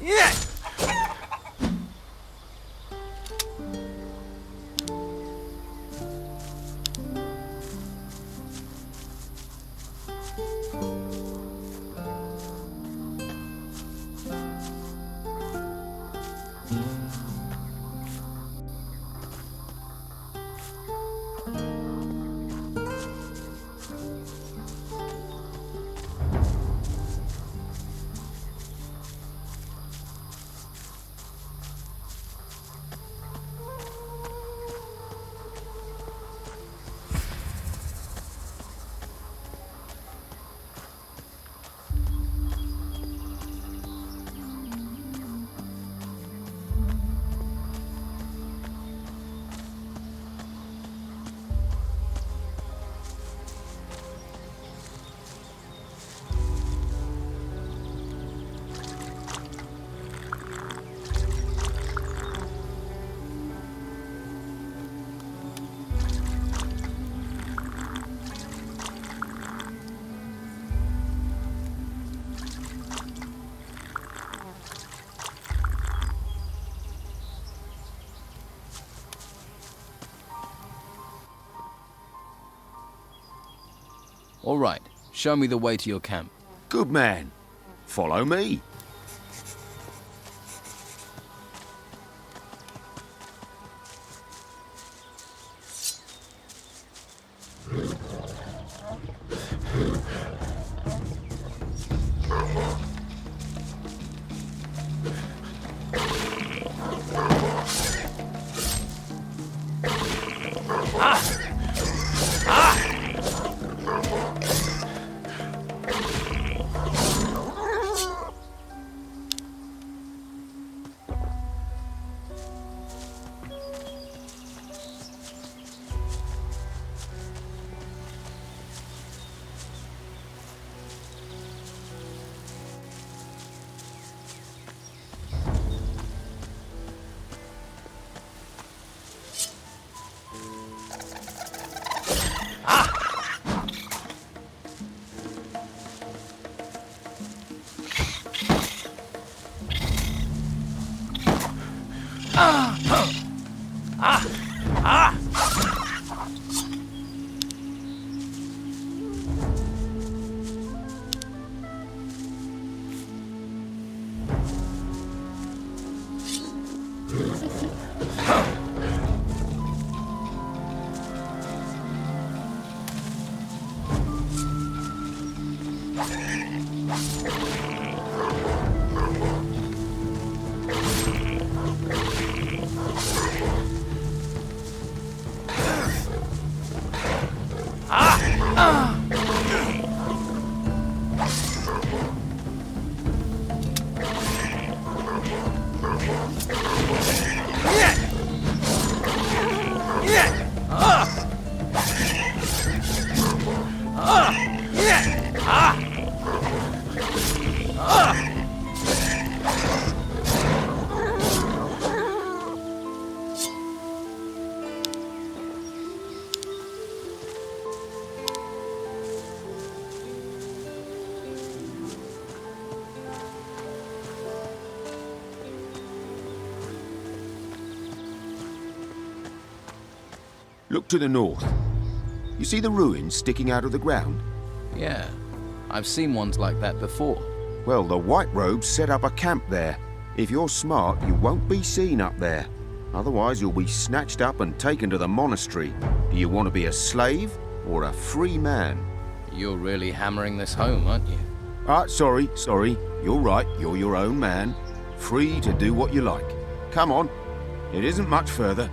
Yeah. All right, show me the way to your camp. Good man. Follow me. Look to the north. You see the ruins sticking out of the ground? Yeah, I've seen ones like that before. Well, the White Robes set up a camp there. If you're smart, you won't be seen up there. Otherwise, you'll be snatched up and taken to the monastery. Do you want to be a slave or a free man? You're really hammering this home, aren't you? Sorry. You're right, you're your own man. Free to do what you like. Come on, it isn't much further.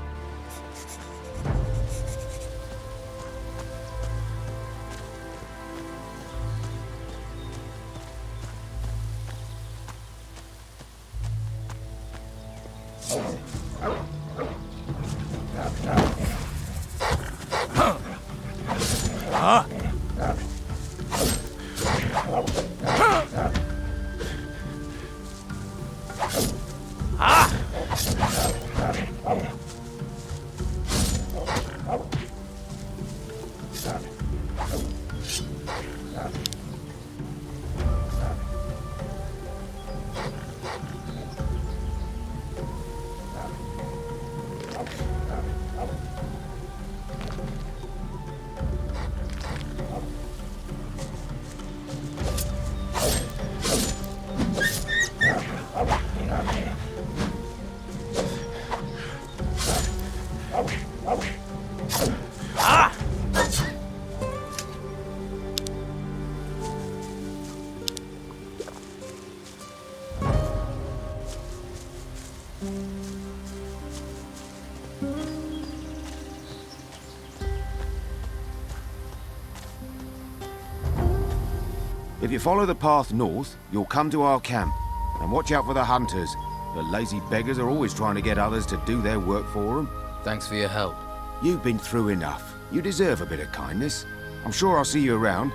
If you follow the path north, you'll come to our camp. And watch out for the hunters. The lazy beggars are always trying to get others to do their work for them. Thanks for your help. You've been through enough. You deserve a bit of kindness. I'm sure I'll see you around.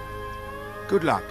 Good luck.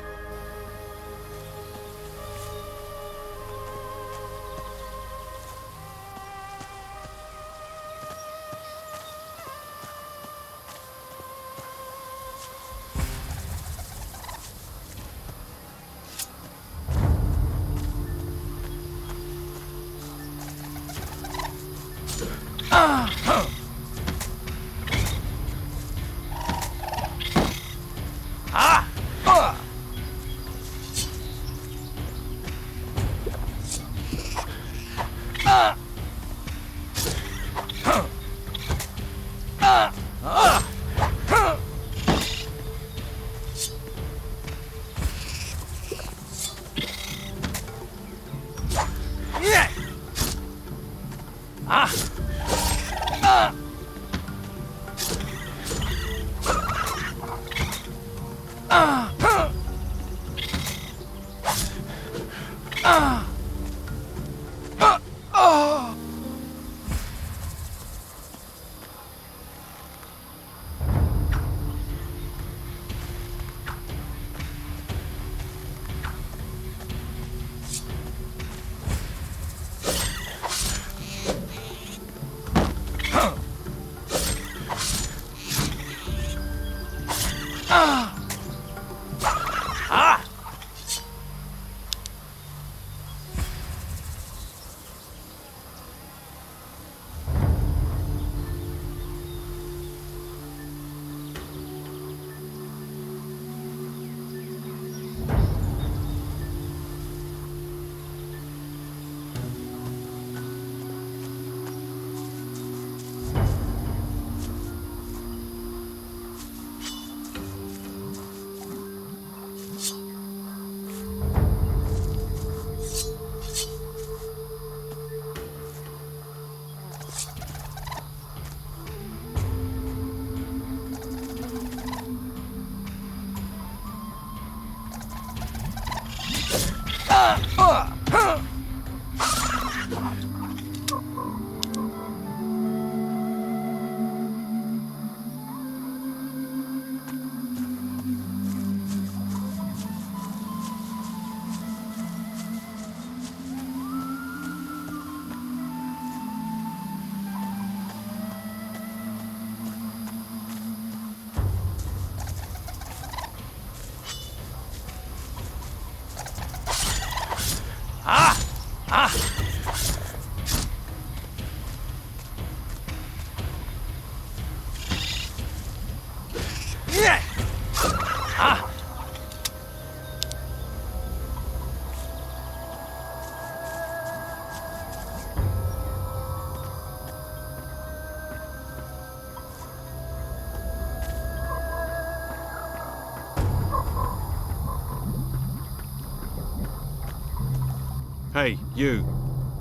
Hey, you.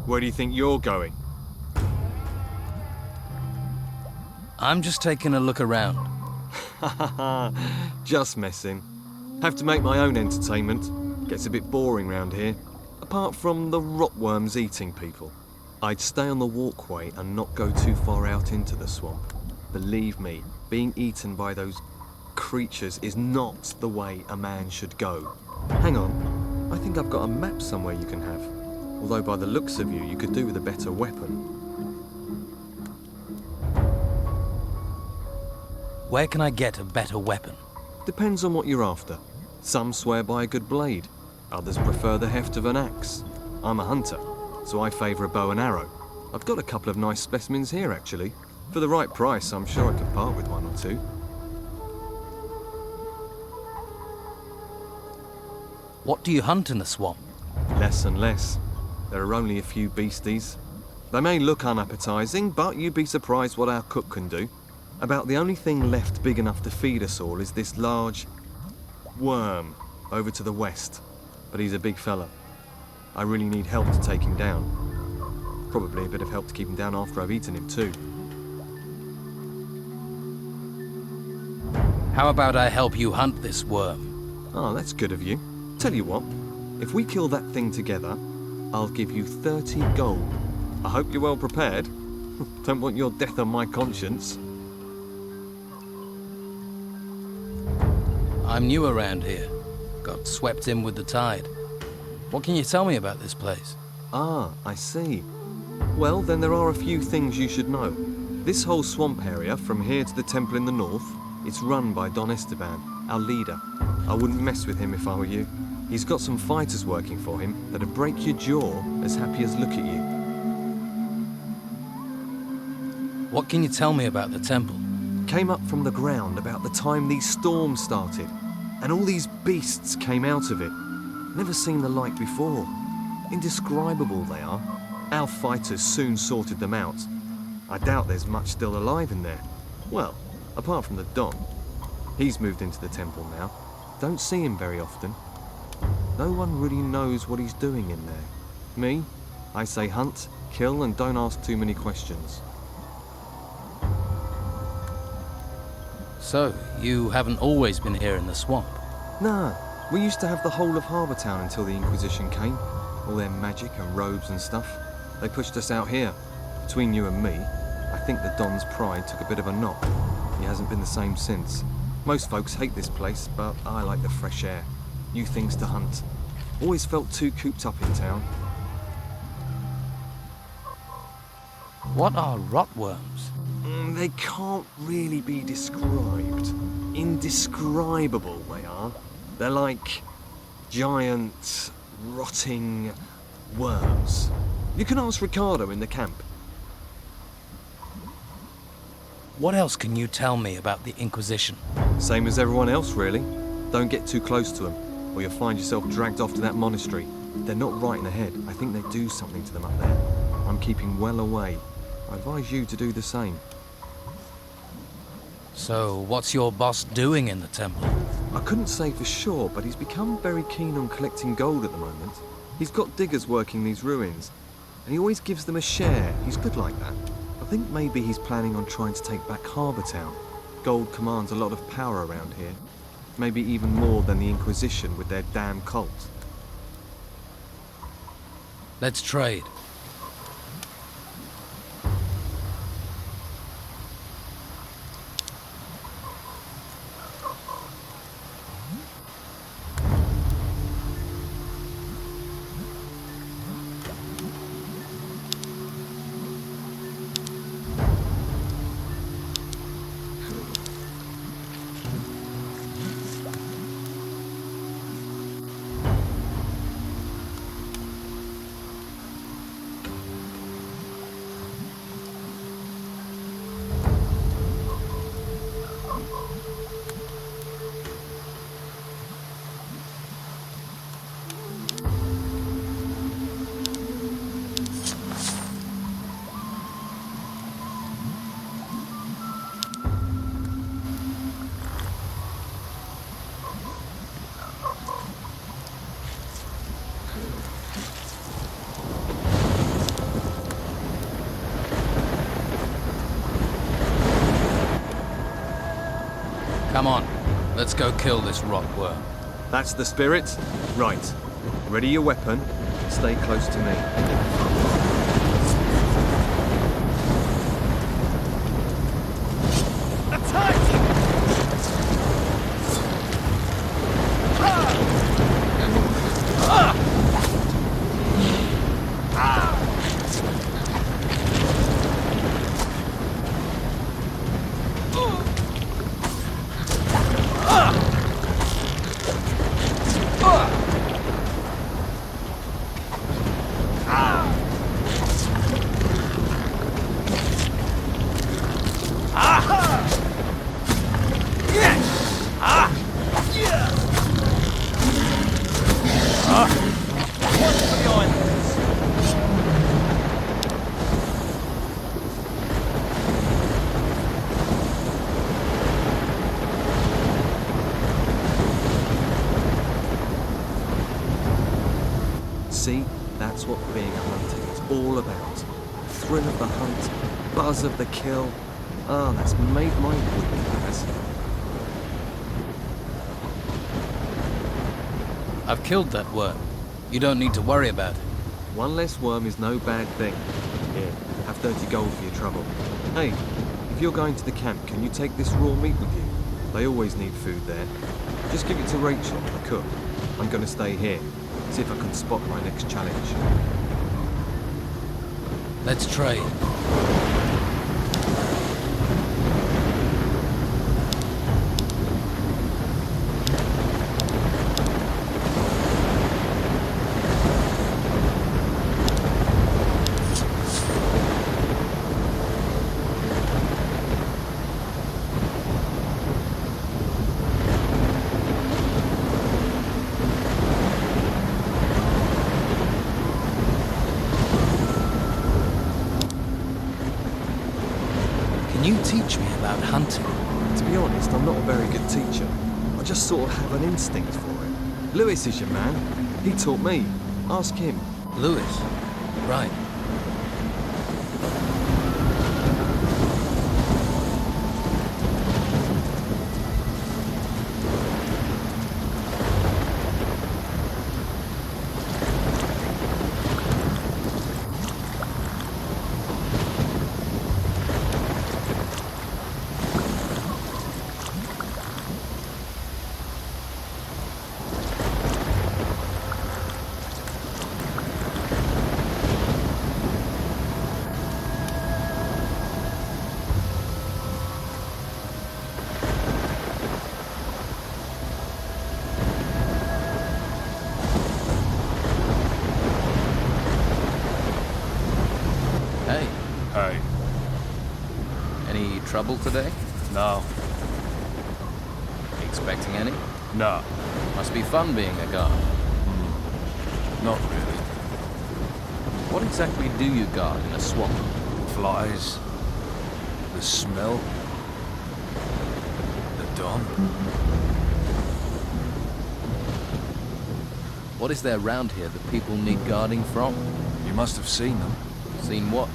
Where do you think you're going? I'm just taking a look around. Just messing. Have to make my own entertainment. Gets a bit boring round here. Apart from the rotworms eating people. I'd stay on the walkway and not go too far out into the swamp. Believe me, being eaten by those creatures is not the way a man should go. Hang on, I think I've got a map somewhere you can have. Although by the looks of you, you could do with a better weapon. Where can I get a better weapon? Depends on what you're after. Some swear by a good blade. Others prefer the heft of an axe. I'm a hunter, so I favour a bow and arrow. I've got a couple of nice specimens here, actually. For the right price, I'm sure I could part with one or two. What do you hunt in the swamp? Less and less. There are only a few beasties. They may look unappetizing, but you'd be surprised what our cook can do. About the only thing left big enough to feed us all is this large worm over to the west. But he's a big fella. I really need help to take him down. Probably a bit of help to keep him down after I've eaten him too. How about I help you hunt this worm? Oh, that's good of you. Tell you what, if we kill that thing together, I'll give you 30 gold. I hope you're well prepared. Don't want your death on my conscience. I'm new around here. Got swept in with the tide. What can you tell me about this place? Ah, I see. Well, then there are a few things you should know. This whole swamp area, from here to the temple in the north, it's run by Don Esteban, our leader. I wouldn't mess with him if I were you. He's got some fighters working for him that'd break your jaw as happy as look at you. What can you tell me about the temple? Came up from the ground about the time these storms started, and all these beasts came out of it. Never seen the like before. Indescribable they are. Our fighters soon sorted them out. I doubt there's much still alive in there. Well, apart from the Don. He's moved into the temple now. Don't see him very often. No one really knows what he's doing in there. Me? I say hunt, kill, and don't ask too many questions. So, you haven't always been here in the swamp? Nah, we used to have the whole of Harbour Town until the Inquisition came. All their magic and robes and stuff. They pushed us out here. Between you and me, I think the Don's pride took a bit of a knock. He hasn't been the same since. Most folks hate this place, but I like the fresh air. New things to hunt. Always felt too cooped up in town. What are rotworms? They can't really be described. Indescribable they are. They're like giant, rotting worms. You can ask Ricardo in the camp. What else can you tell me about the Inquisition? Same as everyone else, really. Don't get too close to them, or you'll find yourself dragged off to that monastery. They're not right in the head. I think they do something to them up there. I'm keeping well away. I advise you to do the same. So, what's your boss doing in the temple? I couldn't say for sure, but he's become very keen on collecting gold at the moment. He's got diggers working these ruins, and he always gives them a share. He's good like that. I think maybe he's planning on trying to take back Harbour Town. Gold commands a lot of power around here. Maybe even more than the Inquisition with their damn cult. Let's trade. Come on, let's go kill this rotworm. That's the spirit? Right. Ready your weapon. Stay close to me. That's what being a hunter is all about. The thrill of the hunt, buzz of the kill. Ah, that's made my week, has. I've killed that worm. You don't need to worry about it. One less worm is no bad thing. Here, have 30 gold for your trouble. Hey, if you're going to the camp, can you take this raw meat with you? They always need food there. Just give it to Rachel, the cook. I'm going to stay here. See if I can spot my next challenge. Let's trade. Can you teach me about hunting? To be honest, I'm not a very good teacher. I just sort of have an instinct for it. Lewis is your man. He taught me. Ask him. Lewis. Right. Hey, Hey, any trouble today? no, Expecting any? no, Must be fun being a guard. not really. What exactly do you guard in a swamp? Flies, the smell, the dawn. What is there around here that people need guarding from? You must have seen them. Seen what?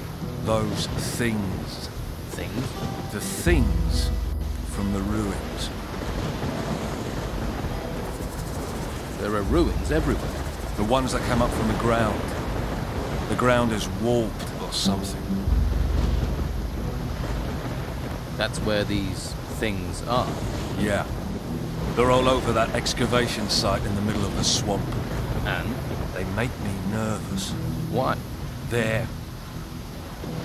Those things. Things? The things from the ruins. There are ruins everywhere. The ones that come up from the ground. The ground is warped or something. That's where these things are. Yeah. They're all over that excavation site in the middle of the swamp. And? They make me nervous. Why? They're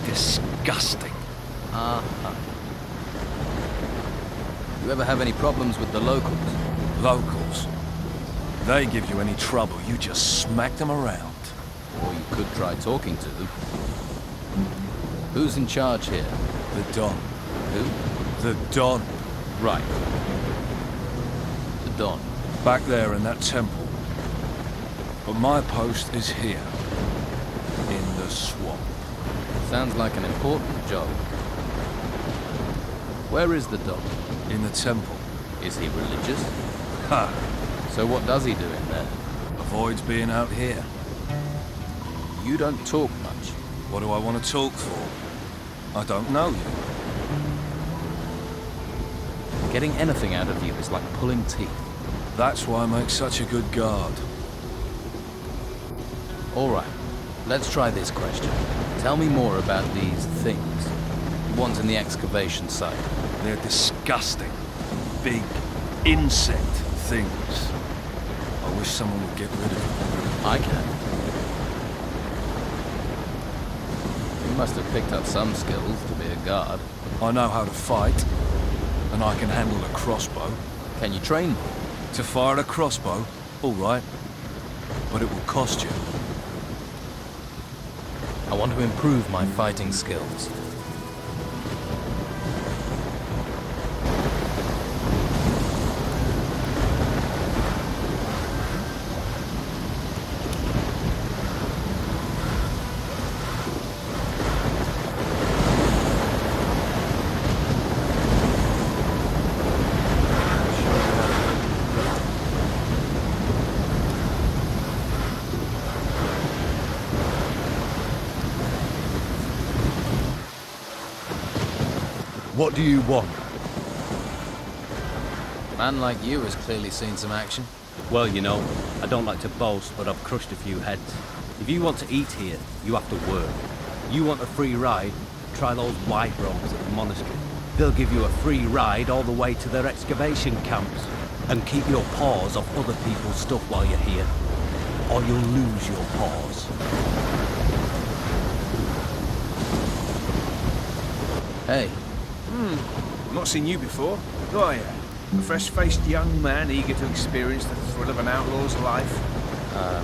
disgusting. Uh-huh. You ever have any problems with the locals? Locals. They give you any trouble, you just smack them around. Or you could try talking to them. Who's in charge here? The Don. Who? The Don. Right. The Don. Back there in that temple. But my post is here. In the swamp. Sounds like an important job. Where is the Don? In the temple. Is he religious? Ha! So what does he do in there? Avoids being out here. You don't talk much. What do I want to talk for? I don't know you. Getting anything out of you is like pulling teeth. That's why I make such a good guard. All right, let's try this question. Tell me more about these things. The ones in the excavation site. They're disgusting. Big insect things. I wish someone would get rid of them. I can. You must have picked up some skills to be a guard. I know how to fight. And I can handle a crossbow. Can you train me? To fire a crossbow? All right. But it will cost you. I want to improve my fighting skills. What do you want? A man like you has clearly seen some action. Well, you know, I don't like to boast, but I've crushed a few heads. If you want to eat here, you have to work. You want a free ride? Try those white robes at the monastery. They'll give you a free ride all the way to their excavation camps. And keep your paws off other people's stuff while you're here, or you'll lose your paws. Hey, Not seen you before, have I? A fresh-faced young man eager to experience the thrill of an outlaw's life.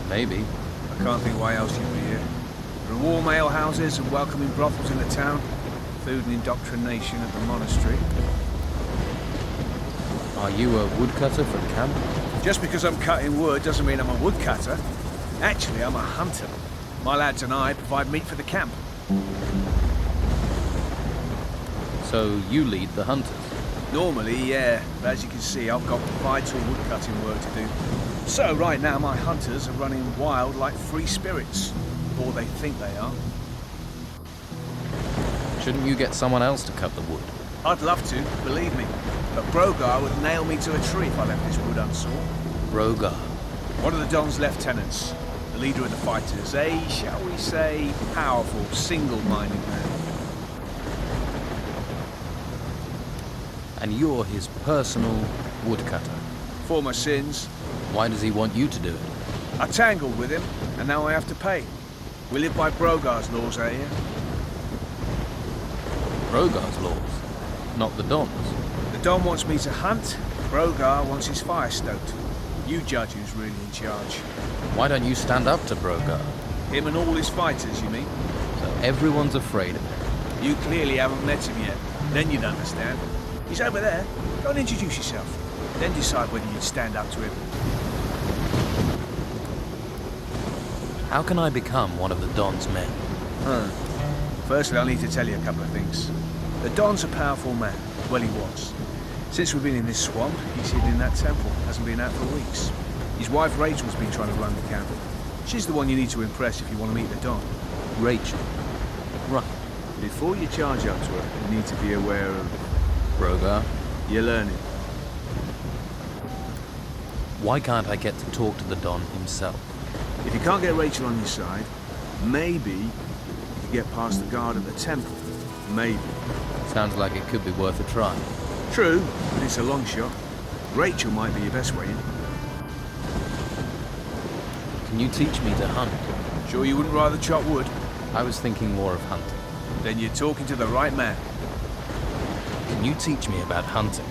maybe. I can't think why else you'd be here. There are warm ale houses and welcoming brothels in the town. Food and indoctrination at the monastery. Are you a woodcutter for camp? Just because I'm cutting wood doesn't mean I'm a woodcutter. Actually, I'm a hunter. My lads and I provide meat for the camp. So you lead the hunters? Normally, yeah, but as you can see, I've got vital woodcutting work to do. So right now, my hunters are running wild like free spirits. Or they think they are. Shouldn't you get someone else to cut the wood? I'd love to, believe me. But Brogar would nail me to a tree if I left this wood unsawn. Brogar. One of the Don's lieutenants, the leader of the fighters, a, shall we say, powerful, single-minded man. And you're his personal woodcutter. For my sins, Why does he want you to do it? I tangled with him, and now I have to pay. We live by Brogar's laws out here. Brogar's laws, not the Don's. The Don wants me to hunt, Brogar wants his fire stoked. You judge who's really in charge. Why don't you stand up to Brogar? Him and all his fighters, you mean? So everyone's afraid of him. You clearly haven't met him yet. Then you'd understand. He's over there. Go and introduce yourself. Then decide whether you'd stand up to him. How can I become one of the Don's men? Firstly, I'll need to tell you a couple of things. The Don's a powerful man. Well, he was. Since we've been in this swamp, he's hidden in that temple. Hasn't been out for weeks. His wife Rachel's been trying to run the camp. She's the one you need to impress if you want to meet the Don. Rachel. Right. Before you charge up to her, you need to be aware of... Brogar. You're learning. Why can't I get to talk to the Don himself? If you can't get Rachel on your side, maybe you could get past the guard at the temple. Maybe. Sounds like it could be worth a try. True, but it's a long shot. Rachel might be your best way in. Can you teach me to hunt? Sure you wouldn't rather chop wood? I was thinking more of hunting. Then you're talking to the right man. Can you teach me about hunting?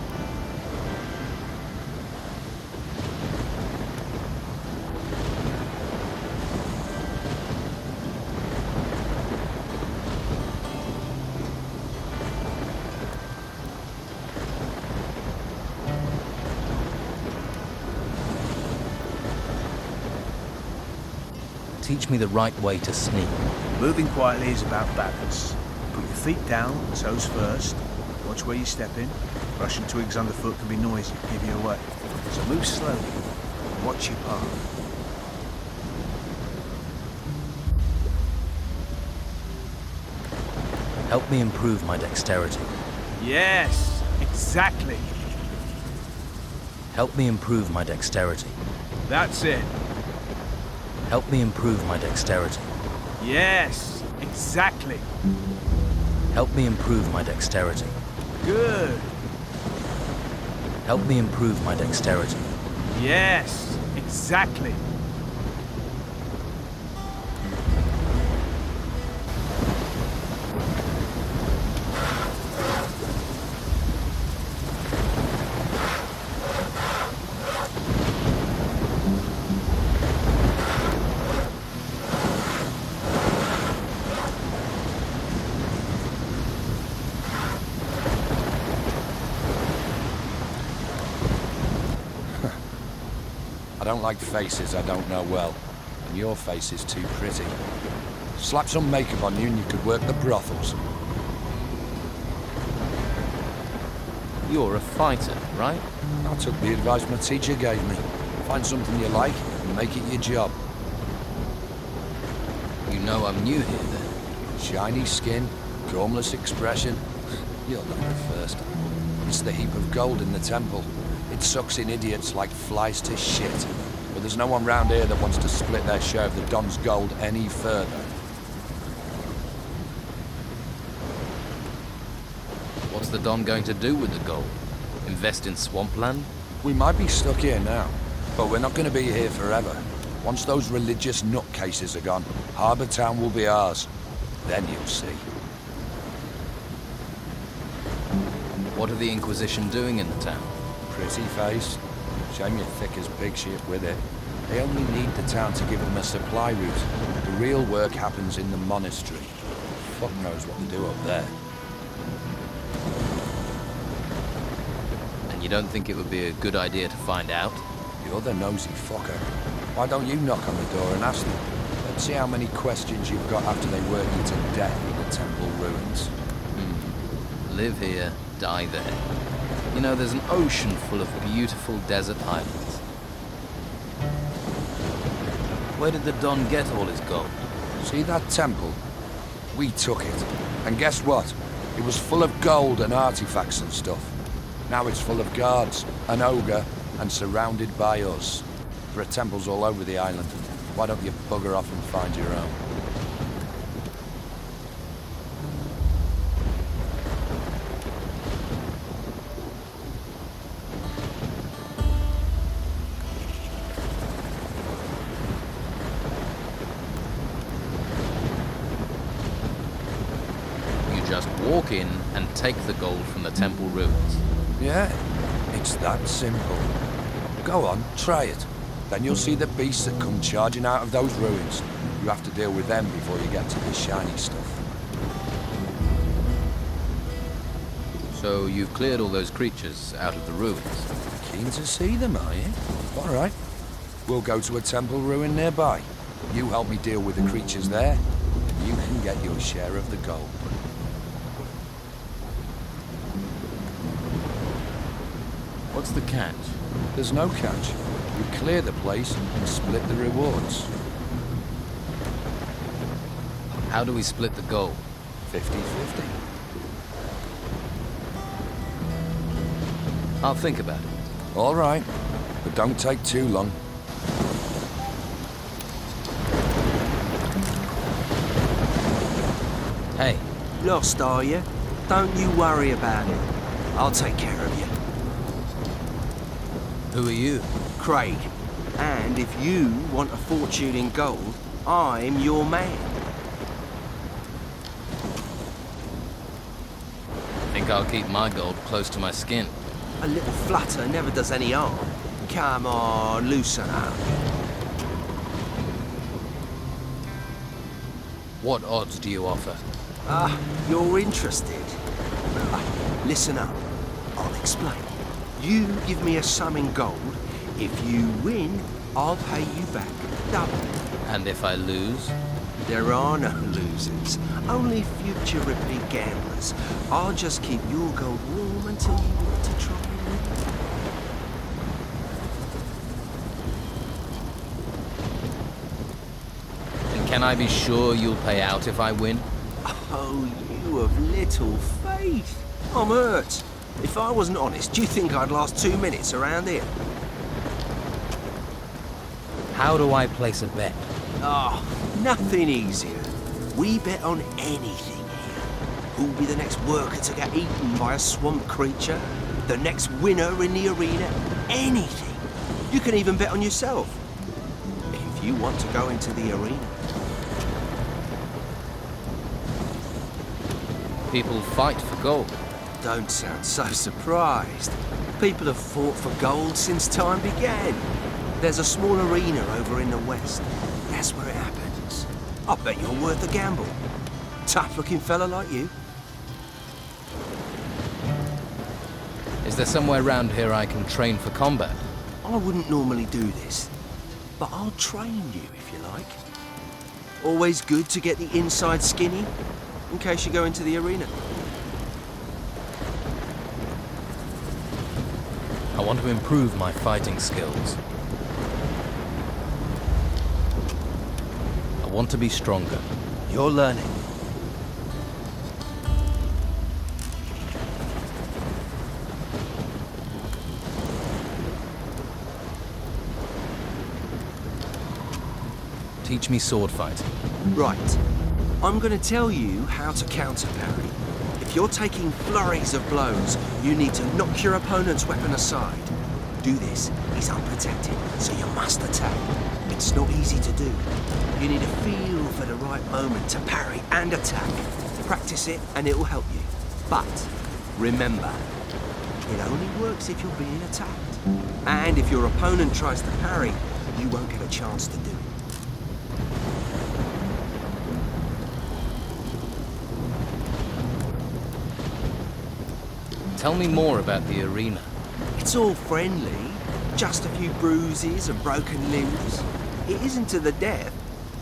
Teach me the right way to sneak. Moving quietly is about balance. Put your feet down, toes first. Watch where you step in. Brushing twigs underfoot can be noisy, give you away. So move slowly. Watch your path. Help me improve my dexterity. Yes, exactly. Help me improve my dexterity. That's it. Help me improve my dexterity. Yes, exactly. Help me improve my dexterity. Good. Help me improve my dexterity. Yes, exactly. I don't like faces I don't know well, and your face is too pretty. Slap some makeup on you and you could work the brothels. You're a fighter, right? I took the advice my teacher gave me. Find something you like and make it your job. You know I'm new here then. Shiny skin, gormless expression. You'll know it first. It's the heap of gold in the temple. It sucks in idiots like flies to shit. But there's no one round here that wants to split their share of the Don's gold any further. What's the Don going to do with the gold? Invest in swampland? We might be stuck here now, but we're not going to be here forever. Once those religious nutcases are gone, Harbour Town will be ours. Then you'll see. What are the Inquisition doing in the town? Pretty face. Shame you're thick as pig shit with it. They only need the town to give them a supply route. The real work happens in the monastery. Fuck knows what to do up there. And you don't think it would be a good idea to find out? You're the nosy fucker. Why don't you knock on the door and ask them? Let's see how many questions you've got after they work you to death in the temple ruins. Live here, die there. You know, there's an ocean full of beautiful desert islands. Where did the Don get all his gold? See that temple? We took it. And guess what? It was full of gold and artifacts and stuff. Now it's full of guards, an ogre, and surrounded by us. There are temples all over the island. Why don't you bugger off and find your own? You just walk in and take the gold from the temple ruins. Yeah, it's that simple. Go on, try it. Then you'll see the beasts that come charging out of those ruins. You have to deal with them before you get to the shiny stuff. So you've cleared all those creatures out of the ruins? Keen to see them, are you? All right. We'll go to a temple ruin nearby. You help me deal with the creatures there, and you can get your share of the gold. What's the catch? There's no catch. We clear the place and split the rewards. How do we split the gold? 50-50. I'll think about it. All right, but don't take too long. Hey, Lost, are you? Don't you worry about it. I'll take care of you. who are you? Craig. And if you want a fortune in gold, I'm your man. Think I'll keep my gold close to my skin. A little flutter never does any harm. Come on, loosen up. What odds do you offer? You're interested. Listen up. I'll explain. You give me a sum in gold. If you win, I'll pay you back double. And if I lose? There are no losers, only future repeat gamblers. I'll just keep your gold warm until you want to try and win. And can I be sure you'll pay out if I win? Oh, you of little faith. I'm hurt. If I wasn't honest, do you think I'd last 2 minutes around here? How do I place a bet? Nothing easier. We bet on anything here. Who'll be the next worker to get eaten by a swamp creature? The next winner in the arena? Anything. You can even bet on yourself. If you want to go into the arena. People fight for gold. Don't sound so surprised. People have fought for gold since time began. There's a small arena over in the west. That's where it happens. I bet you're worth a gamble. Tough-looking fella like you. Is there somewhere around here I can train for combat? I wouldn't normally do this, but I'll train you if you like. Always good to get the inside skinny, in case you go into the arena. I want to improve my fighting skills. I want to be stronger. You're learning. Teach me sword fighting. Right. I'm going to tell you how to counter parry. If you're taking flurries of blows, you need to knock your opponent's weapon aside. Do this. He's unprotected, so you must attack. It's not easy to do. You need a feel for the right moment to parry and attack. Practice it and it will help you. But remember, it only works if you're being attacked. And if your opponent tries to parry, you won't get a chance to do it. Tell me more about the arena. It's all friendly. Just a few bruises and broken limbs. It isn't to the death.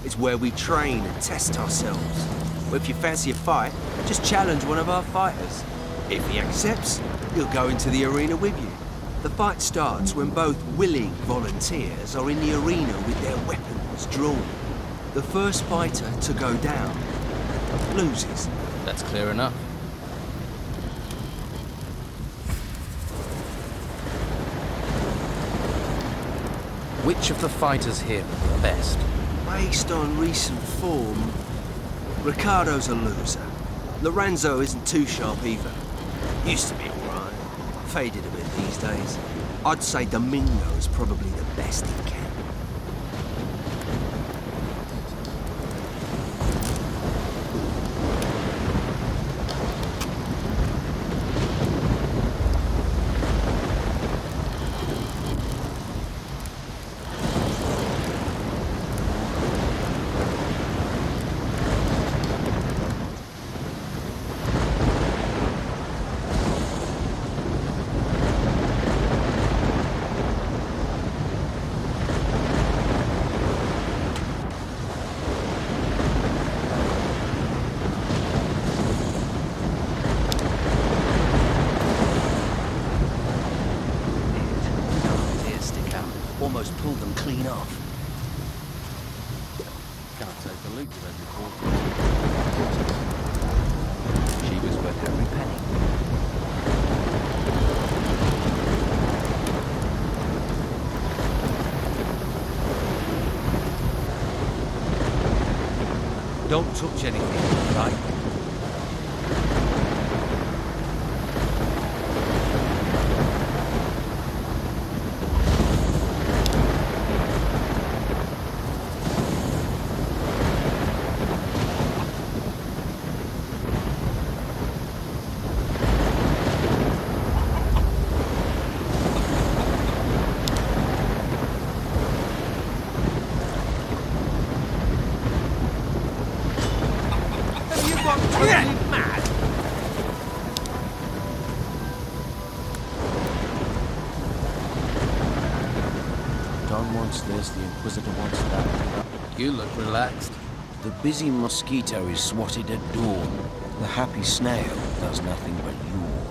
It's where we train and test ourselves. Well, if you fancy a fight, just challenge one of our fighters. If he accepts, he'll go into the arena with you. The fight starts when both willing volunteers are in the arena with their weapons drawn. The first fighter to go down loses. That's clear enough. Which of the fighters here are the best? Based on recent form, Ricardo's a loser. Lorenzo isn't too sharp either. Used to be alright. Faded a bit these days. I'd say Domingo's probably the best he can. Almost pulled them clean off. Can't take the loot as reported. She was worth every penny. Don't touch anything, right? Don wants this, the Inquisitor wants that. You look relaxed. The busy mosquito is swatted at dawn. The happy snail does nothing but yawn.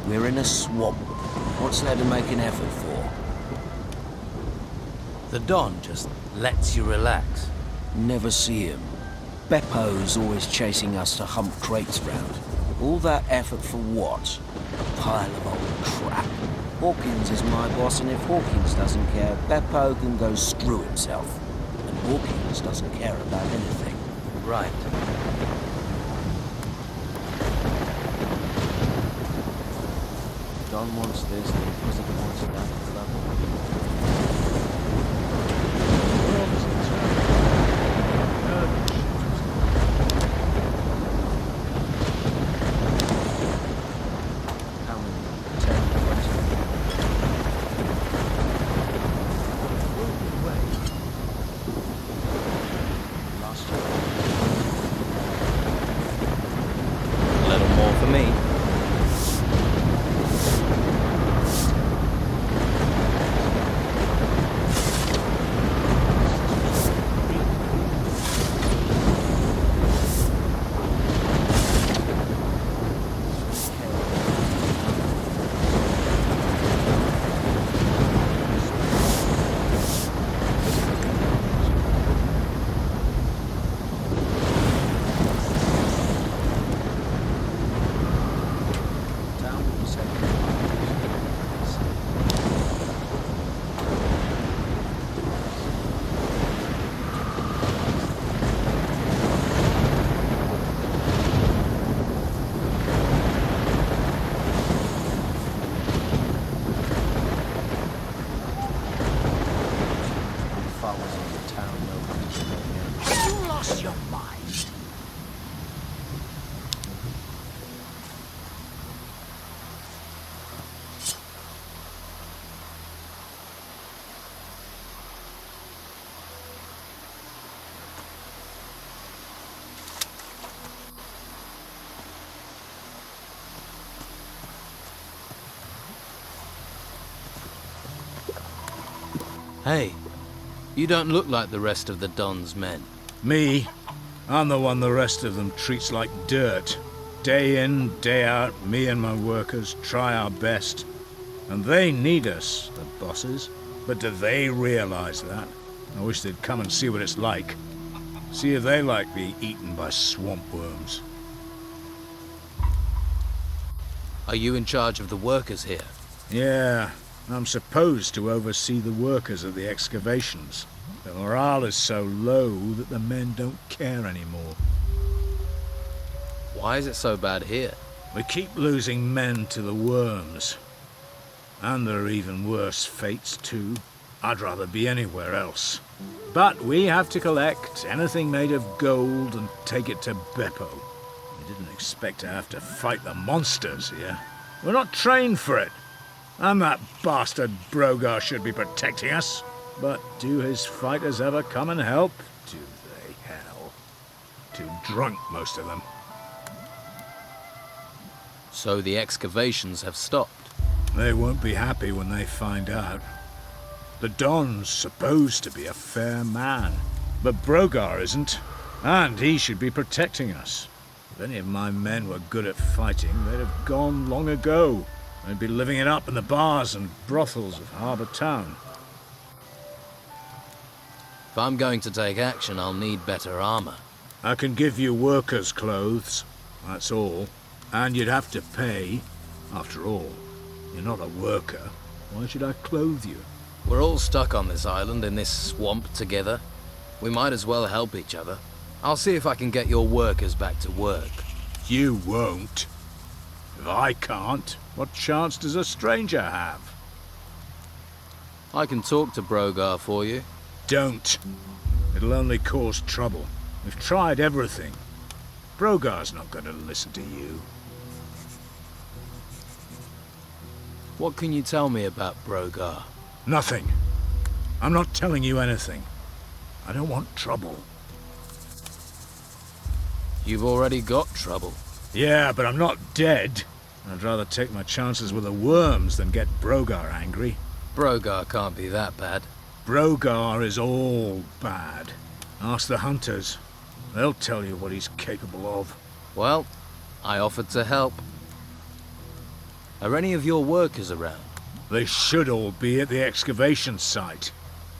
We're in a swamp. What's there to make an effort for? The Don just lets you relax. Never see him. Beppo's always chasing us to hump crates round. All that effort for what? A pile of old crap. Hawkins is my boss, and if Hawkins doesn't care, Beppo can go screw himself. And Hawkins doesn't care about anything. Right. Don wants this, the Inquisitor wants that. How many? 10, 20? Last year. A little more for me. Hey, you don't look like the rest of the Don's men. Me? I'm the one the rest of them treats like dirt. Day in, day out, me and my workers try our best. And they need us, the bosses. But do they realize that? I wish they'd come and see what it's like. See if they like being eaten by swamp worms. Are you in charge of the workers here? Yeah, I'm supposed to oversee the workers at the excavations. The morale is so low that the men don't care anymore. Why is it so bad here? We keep losing men to the worms. And there are even worse fates, too. I'd rather be anywhere else. But we have to collect anything made of gold and take it to Beppo. We didn't expect to have to fight the monsters here. We're not trained for it. And that bastard Brogar should be protecting us. But do his fighters ever come and help? Do they, hell? Too drunk, most of them. So the excavations have stopped. They won't be happy when they find out. The Don's supposed to be a fair man, but Brogar isn't, and he should be protecting us. If any of my men were good at fighting, they'd have gone long ago. They'd be living it up in the bars and brothels of Harbour Town. If I'm going to take action, I'll need better armor. I can give you workers' clothes, that's all. And you'd have to pay. After all, you're not a worker. Why should I clothe you? We're all stuck on this island in this swamp together. We might as well help each other. I'll see if I can get your workers back to work. You won't. If I can't, what chance does a stranger have? I can talk to Brogar for you. Don't. It'll only cause trouble. We've tried everything. Brogar's not going to listen to you. What can you tell me about Brogar? Nothing. I'm not telling you anything. I don't want trouble. You've already got trouble. Yeah, but I'm not dead. I'd rather take my chances with the worms than get Brogar angry. Brogar can't be that bad. Brogar is all bad. Ask the hunters. They'll tell you what he's capable of. Well, I offered to help. Are any of your workers around? They should all be at the excavation site.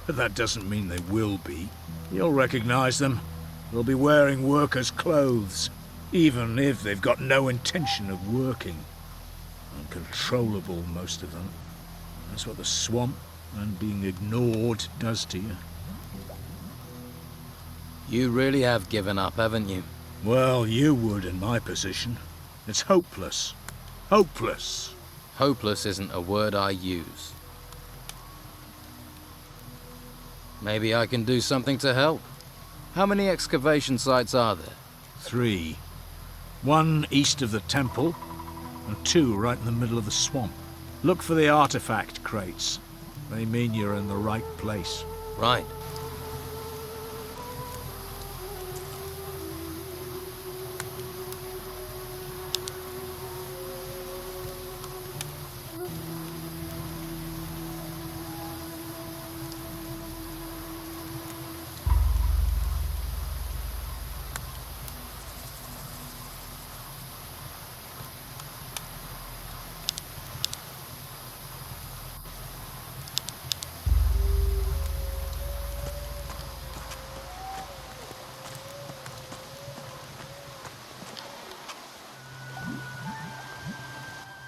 But that doesn't mean they will be. You'll recognize them. They'll be wearing workers' clothes, even if they've got no intention of working. Uncontrollable, most of them. That's what the swamp and being ignored does to you. You really have given up, haven't you? Well, you would in my position. It's hopeless. Hopeless. Hopeless isn't a word I use. Maybe I can do something to help. How many excavation sites are there? 3. 1 east of the temple, and 2 right in the middle of the swamp. Look for the artifact crates. They mean you're in the right place. Right.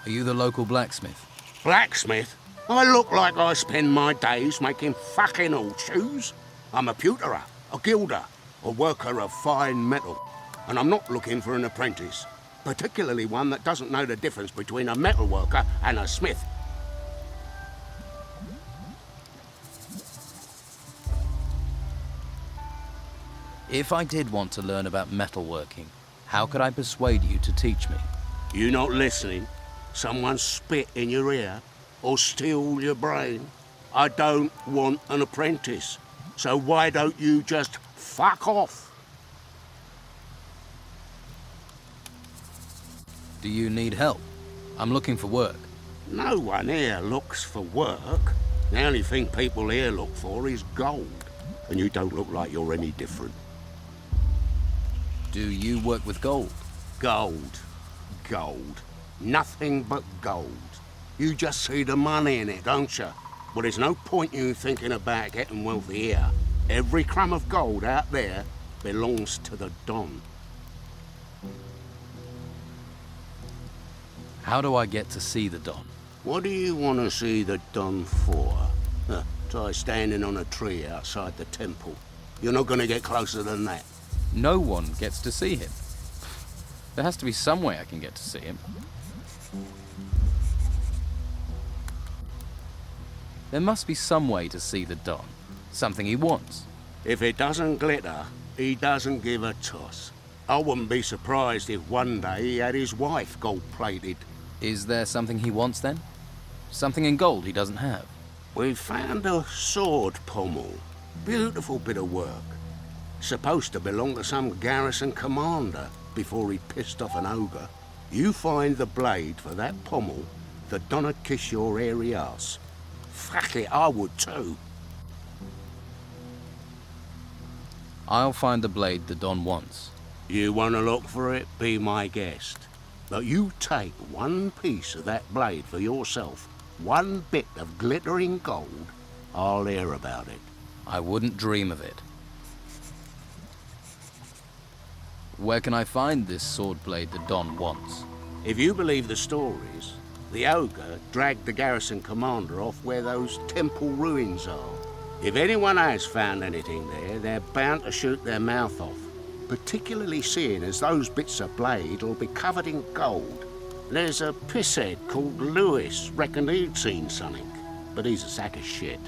Are you the local blacksmith? Blacksmith? I look like I spend my days making fucking horseshoes. I'm a pewterer, a gilder, a worker of fine metal. And I'm not looking for an apprentice, particularly one that doesn't know the difference between a metal worker and a smith. If I did want to learn about metalworking, how could I persuade you to teach me? You not listening? Someone spit in your ear or steal your brain? I don't want an apprentice. So why don't you just fuck off? Do you need help? I'm looking for work. No one here looks for work. The only thing people here look for is gold. And you don't look like you're any different. Do you work with gold? Gold. Gold. Nothing but gold. You just see the money in it, don't you? Well, there's no point you thinking about getting wealthy here. Every crumb of gold out there belongs to the Don. How do I get to see the Don? What do you want to see the Don for? Try standing on a tree outside the temple. You're not going to get closer than that. No one gets to see him. There has to be some way I can get to see him. There must be some way to see the Don. Something he wants. If it doesn't glitter, he doesn't give a toss. I wouldn't be surprised if one day he had his wife gold-plated. Is there something he wants then? Something in gold he doesn't have? We found a sword pommel. Beautiful bit of work. Supposed to belong to some garrison commander before he pissed off an ogre. You find the blade for that pommel, the Don'd kiss your hairy ass. Fuck it, I would too. I'll find the blade the Don wants. You want to look for it, be my guest. But you take one piece of that blade for yourself, one bit of glittering gold, I'll hear about it. I wouldn't dream of it. Where can I find this sword blade the Don wants? If you believe the stories, the ogre dragged the garrison commander off where those temple ruins are. If anyone has found anything there, they're bound to shoot their mouth off. Particularly seeing as those bits of blade will be covered in gold. There's a pisshead called Lewis, reckoned he'd seen something, but he's a sack of shit.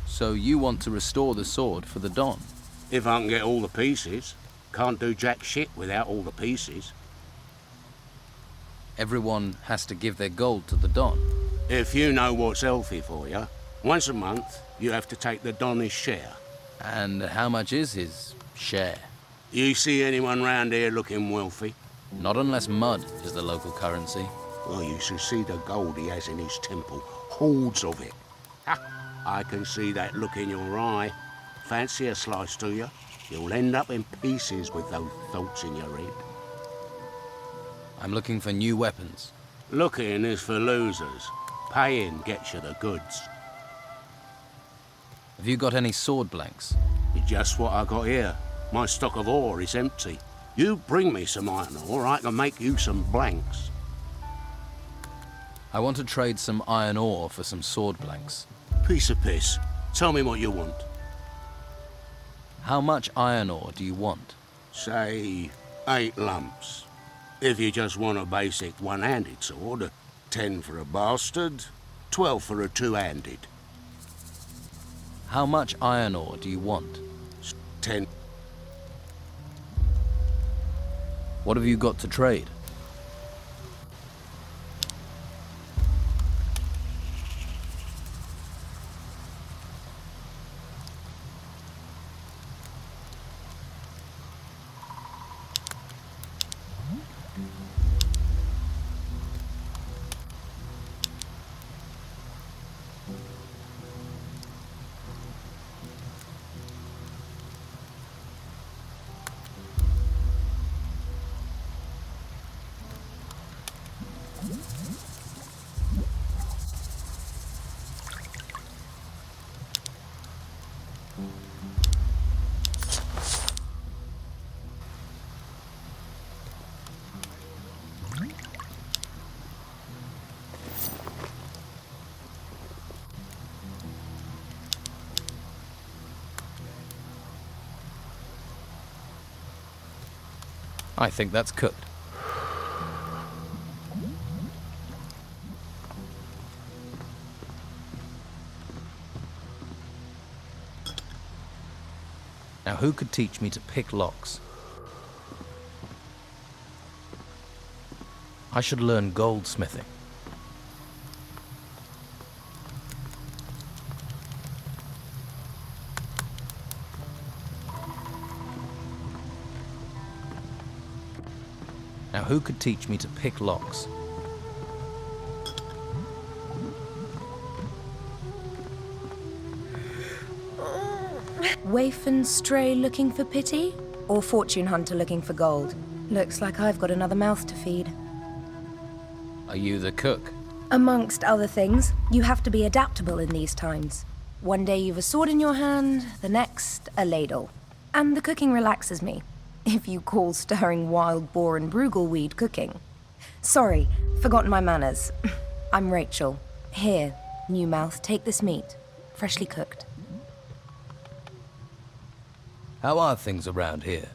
So you want to restore the sword for the Don? If I can get all the pieces. Can't do jack shit without all the pieces. Everyone has to give their gold to the Don. If you know what's healthy for you, once a month you have to take the Don his share. And how much is his share? You see anyone round here looking wealthy? Not unless mud is the local currency. Well, you should see the gold he has in his temple. Hordes of it. Ha! I can see that look in your eye. Fancy a slice, do you? You'll end up in pieces with those thoughts in your head. I'm looking for new weapons. Looking is for losers. Paying gets you the goods. Have you got any sword blanks? It's just what I got here. My stock of ore is empty. You bring me some iron ore, I can make you some blanks. I want to trade some iron ore for some sword blanks. Piece of piss. Tell me what you want. How much iron ore do you want? Say 8 lumps. If you just want a basic one-handed sword, 10 for a bastard, 12 for a two-handed. How much iron ore do you want? 10. What have you got to trade? I think that's cooked. Now who could teach me to pick locks? I should learn goldsmithing. Now who could teach me to pick locks? waif and stray looking for pity? Or fortune hunter looking for gold? Looks like I've got another mouth to feed. Are you the cook? Amongst other things, you have to be adaptable in these times. One day you've a sword in your hand, the next, a ladle. And the cooking relaxes me, if you call stirring wild boar and brugelweed cooking. Sorry, forgotten my manners. I'm Rachel. Here, new mouth, take this meat. Freshly cooked. How are things around here?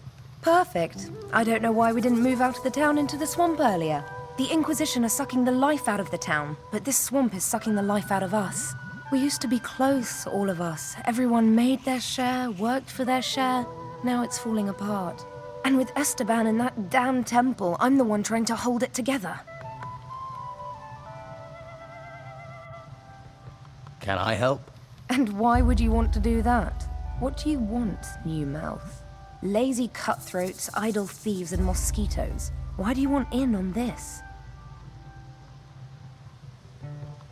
Perfect. I don't know why we didn't move out of the town into the swamp earlier. The Inquisition are sucking the life out of the town, but this swamp is sucking the life out of us. We used to be close, all of us. Everyone made their share, worked for their share. Now it's falling apart. And with Esteban in that damn temple, I'm the one trying to hold it together. Can I help? And why would you want to do that? What do you want, new mouth? Lazy cutthroats, idle thieves, and mosquitoes. Why do you want in on this?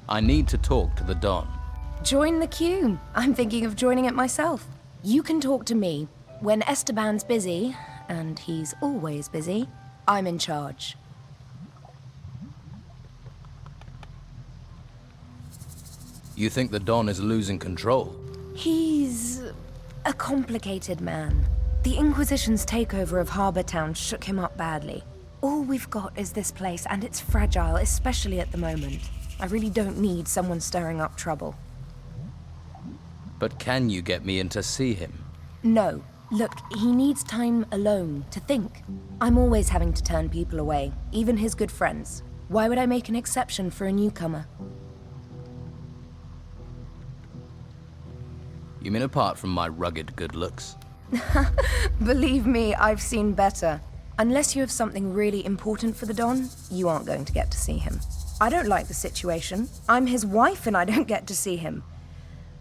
I need to talk to the Don. Join the queue. I'm thinking of joining it myself. You can talk to me. When Esteban's busy, and he's always busy, I'm in charge. You think the Don is losing control? He's a complicated man. The Inquisition's takeover of Harbor Town shook him up badly. All we've got is this place, and it's fragile, especially at the moment. I really don't need someone stirring up trouble. But can you get me in to see him? No. Look, he needs time alone to think. I'm always having to turn people away, even his good friends. Why would I make an exception for a newcomer? You mean apart from my rugged good looks? Believe me, I've seen better. Unless you have something really important for the Don, you aren't going to get to see him. I don't like the situation. I'm his wife and I don't get to see him.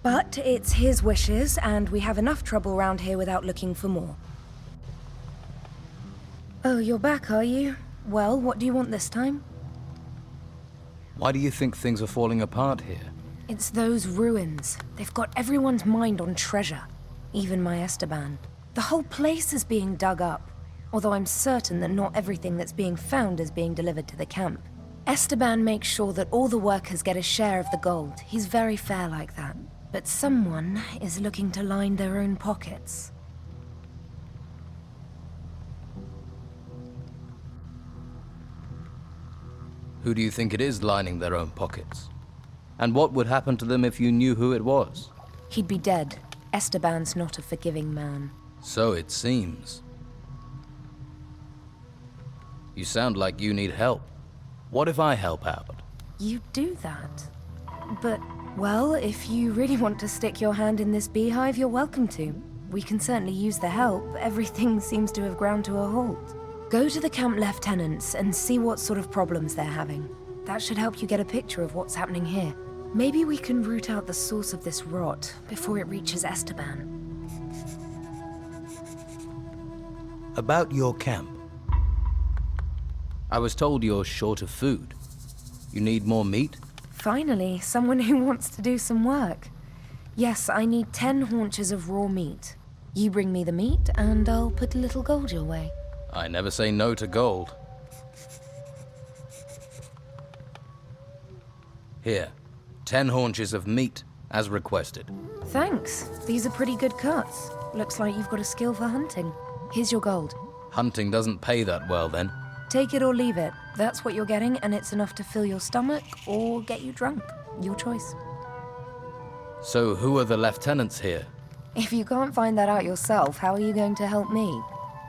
But it's his wishes, and we have enough trouble around here without looking for more. Oh, you're back, are you? Well, what do you want this time? Why do you think things are falling apart here? It's those ruins. They've got everyone's mind on treasure. Even my Esteban. The whole place is being dug up. Although I'm certain that not everything that's being found is being delivered to the camp. Esteban makes sure that all the workers get a share of the gold. He's very fair like that. But someone is looking to line their own pockets. Who do you think it is lining their own pockets? And what would happen to them if you knew who it was? He'd be dead. Esteban's not a forgiving man. So it seems. You sound like you need help. What if I help out? You do that. But, well, if you really want to stick your hand in this beehive, you're welcome to. We can certainly use the help. Everything seems to have ground to a halt. Go to the camp lieutenants and see what sort of problems they're having. That should help you get a picture of what's happening here. Maybe we can root out the source of this rot before it reaches Esteban. About your camp. I was told you're short of food. You need more meat? Finally, someone who wants to do some work. Yes, I need 10 haunches of raw meat. You bring me the meat, and I'll put a little gold your way. I never say no to gold. Here, 10 haunches of meat, as requested. Thanks. These are pretty good cuts. Looks like you've got a skill for hunting. Here's your gold. Hunting doesn't pay that well, then. Take it or leave it. That's what you're getting, and it's enough to fill your stomach or get you drunk. Your choice. So who are the lieutenants here? If you can't find that out yourself, how are you going to help me?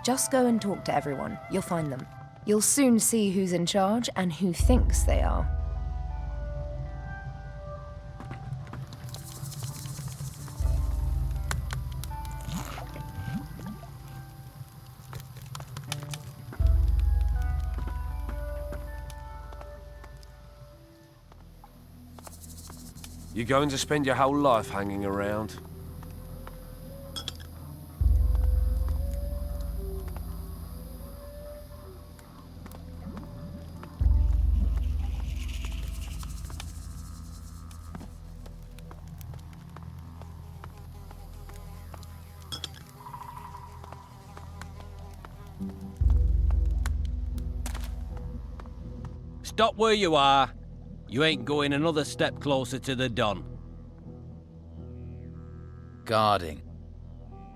Just go and talk to everyone. You'll find them. You'll soon see who's in charge and who thinks they are. You going to spend your whole life hanging around? Stop where you are. You ain't going another step closer to the Don. Guarding.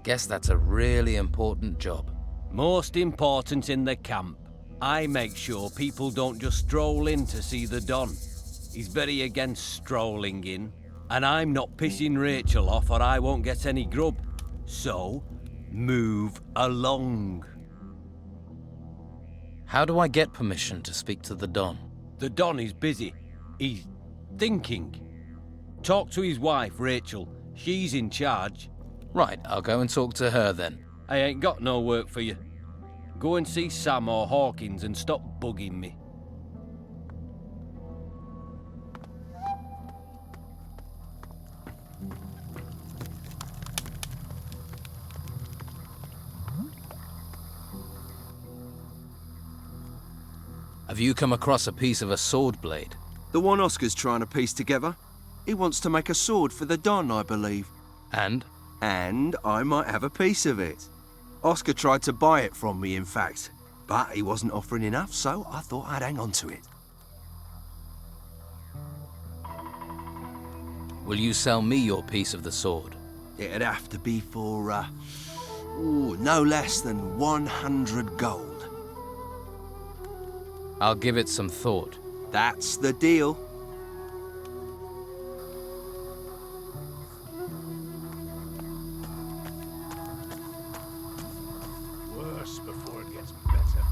Guess that's a really important job. Most important in the camp. I make sure people don't just stroll in to see the Don. He's very against strolling in. And I'm not pissing Rachel off or I won't get any grub. So, move along. How do I get permission to speak to the Don? The Don is busy. He's thinking. Talk to his wife, Rachel. She's in charge. Right, I'll go and talk to her then. I ain't got no work for you. Go and see Sam or Hawkins and stop bugging me. Have you come across a piece of a sword blade? The one Oscar's trying to piece together. He wants to make a sword for the Don, I believe. And? And I might have a piece of it. Oscar tried to buy it from me, in fact. But he wasn't offering enough, so I thought I'd hang on to it. Will you sell me your piece of the sword? It'd have to be for, no less than 100 gold. I'll give it some thought. That's the deal. Worse before it gets better.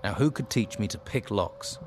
Now who could teach me to pick locks?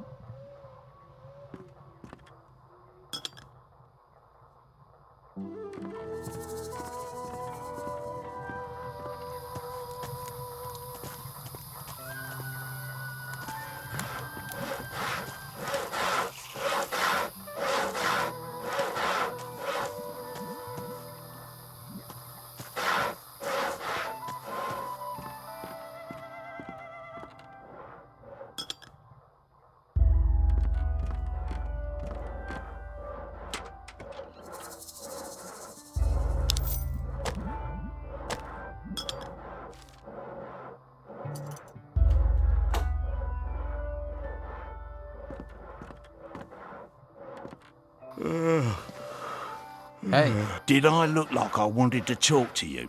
Hey. Did I look like I wanted to talk to you?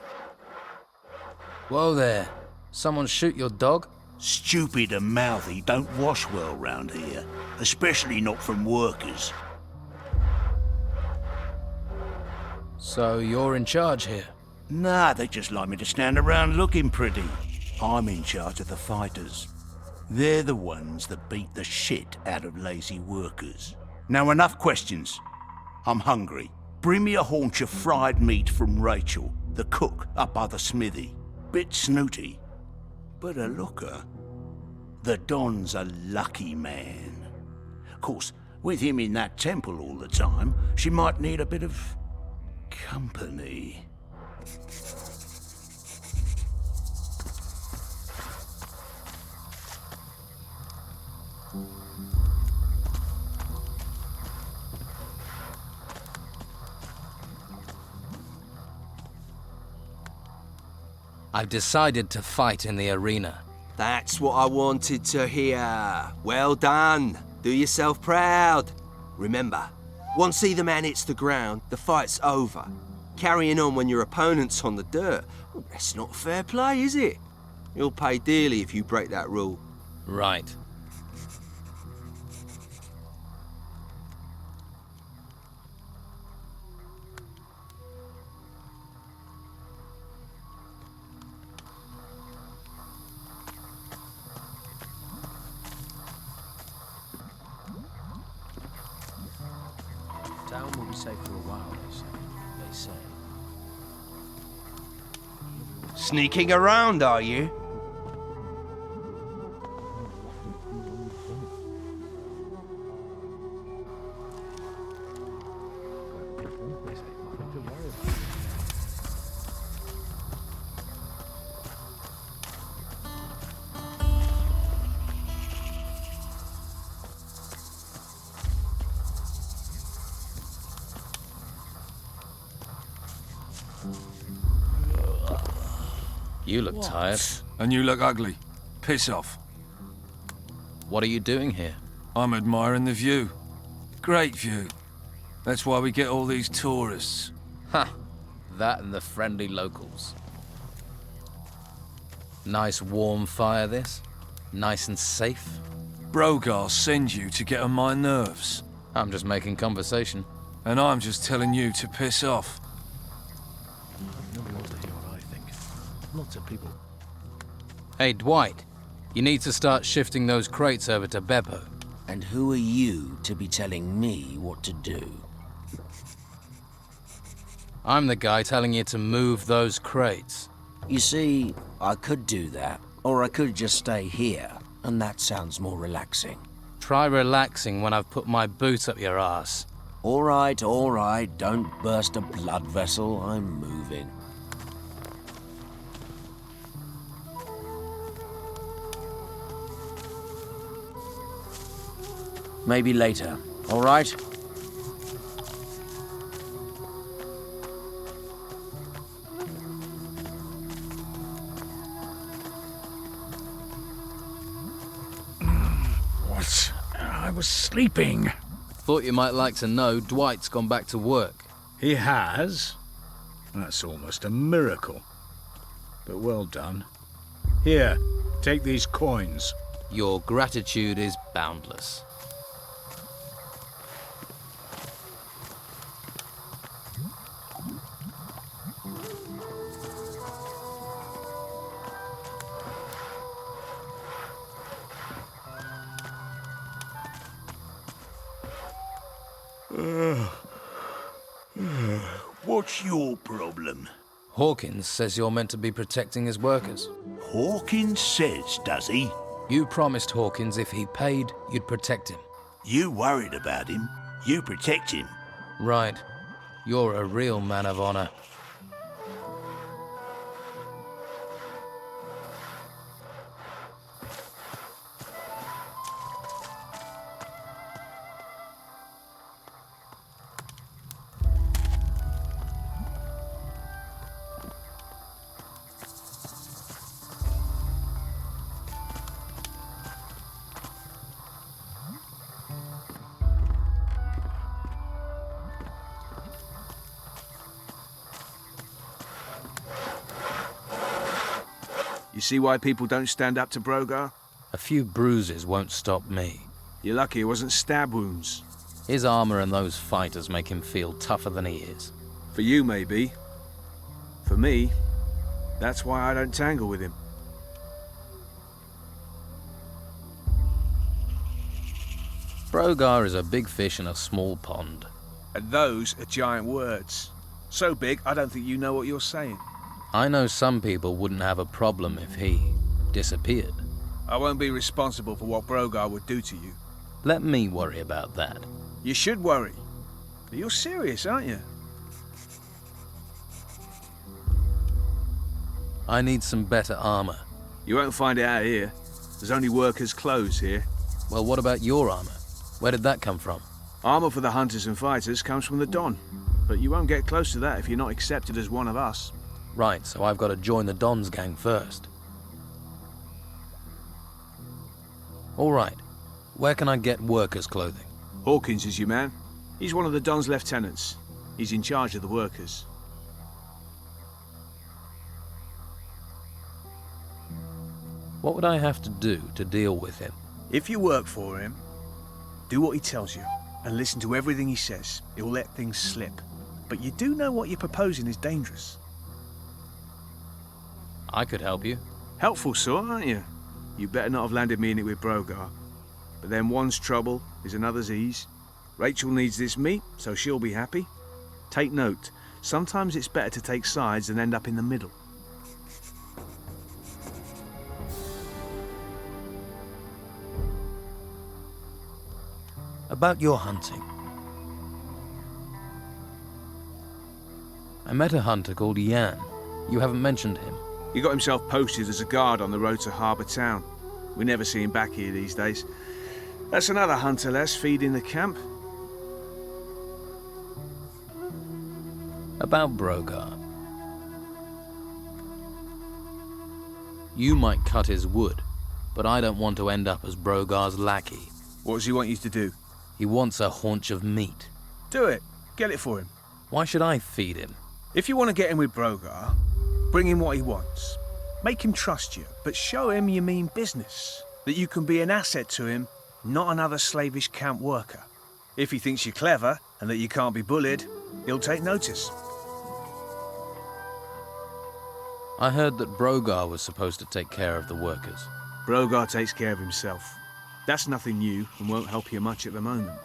Whoa there. Someone shoot your dog? Stupid and mouthy don't wash well round here, especially not from workers. So you're in charge here? Nah, they just like me to stand around looking pretty. I'm in charge of the fighters. They're the ones that beat the shit out of lazy workers. Now enough questions. I'm hungry. Bring me a haunch of fried meat from Rachel, the cook up by the smithy. Bit snooty, but a looker. The Don's a lucky man. Of course, with him in that temple all the time, she might need a bit of company. I've decided to fight in the arena. That's what I wanted to hear. Well done. Do yourself proud. Remember, once either man hits the ground, the fight's over. Carrying on when your opponent's on the dirt, well, that's not fair play, is it? You'll pay dearly if you break that rule. Right. Town will be safe for a while, they say. Sneaking around, are you? You look tired. And you look ugly. Piss off. What are you doing here? I'm admiring the view. Great view. That's why we get all these tourists. Ha! That and the friendly locals. Nice warm fire, this. Nice and safe. Brogar sends you to get on my nerves. I'm just making conversation. And I'm just telling you to piss off. Nobody wants to hear what I think. Lots of people. Hey, Dwight. You need to start shifting those crates over to Beppo. And who are you to be telling me what to do? I'm the guy telling you to move those crates. You see, I could do that, or I could just stay here, and that sounds more relaxing. Try relaxing when I've put my boot up your ass. All right, don't burst a blood vessel, I'm moving. Maybe later, all right? What? I was sleeping. Thought you might like to know Dwight's gone back to work. He has? That's almost a miracle. But well done. Here, take these coins. Your gratitude is boundless. What's your problem? Hawkins says you're meant to be protecting his workers. Hawkins says, does he? You promised Hawkins if he paid, you'd protect him. You worried about him. You protect him. Right. You're a real man of honor. You see why people don't stand up to Brogar? A few bruises won't stop me. You're lucky it wasn't stab wounds. His armor and those fighters make him feel tougher than he is. For you, maybe. For me, that's why I don't tangle with him. Brogar is a big fish in a small pond. And those are giant words. So big, I don't think you know what you're saying. I know some people wouldn't have a problem if he disappeared. I won't be responsible for what Brogar would do to you. Let me worry about that. You should worry. But you're serious, aren't you? I need some better armor. You won't find it out here. There's only workers' clothes here. Well, what about your armor? Where did that come from? Armor for the hunters and fighters comes from the Don. But you won't get close to that if you're not accepted as one of us. Right, so I've got to join the Don's gang first. All right. Where can I get workers' clothing? Hawkins is your man. He's one of the Don's lieutenants. He's in charge of the workers. What would I have to do to deal with him? If you work for him, do what he tells you and listen to everything he says. He'll let things slip. But you do know what you're proposing is dangerous. I could help you. Helpful sort, aren't you? You better not have landed me in it with Brogar. But then one's trouble is another's ease. Rachel needs this meat, so she'll be happy. Take note, sometimes it's better to take sides than end up in the middle. About your hunting. I met a hunter called Yan. You haven't mentioned him. He got himself posted as a guard on the road to Harbour Town. We never see him back here these days. That's another hunter less feeding the camp. About Brogar. You might cut his wood, but I don't want to end up as Brogar's lackey. What does he want you to do? He wants a haunch of meat. Do it. Get it for him. Why should I feed him? If you want to get in with Brogar, bring him what he wants. Make him trust you, but show him you mean business. That you can be an asset to him, not another slavish camp worker. If he thinks you're clever and that you can't be bullied, he'll take notice. I heard that Brogar was supposed to take care of the workers. Brogar takes care of himself. That's nothing new and won't help you much at the moment.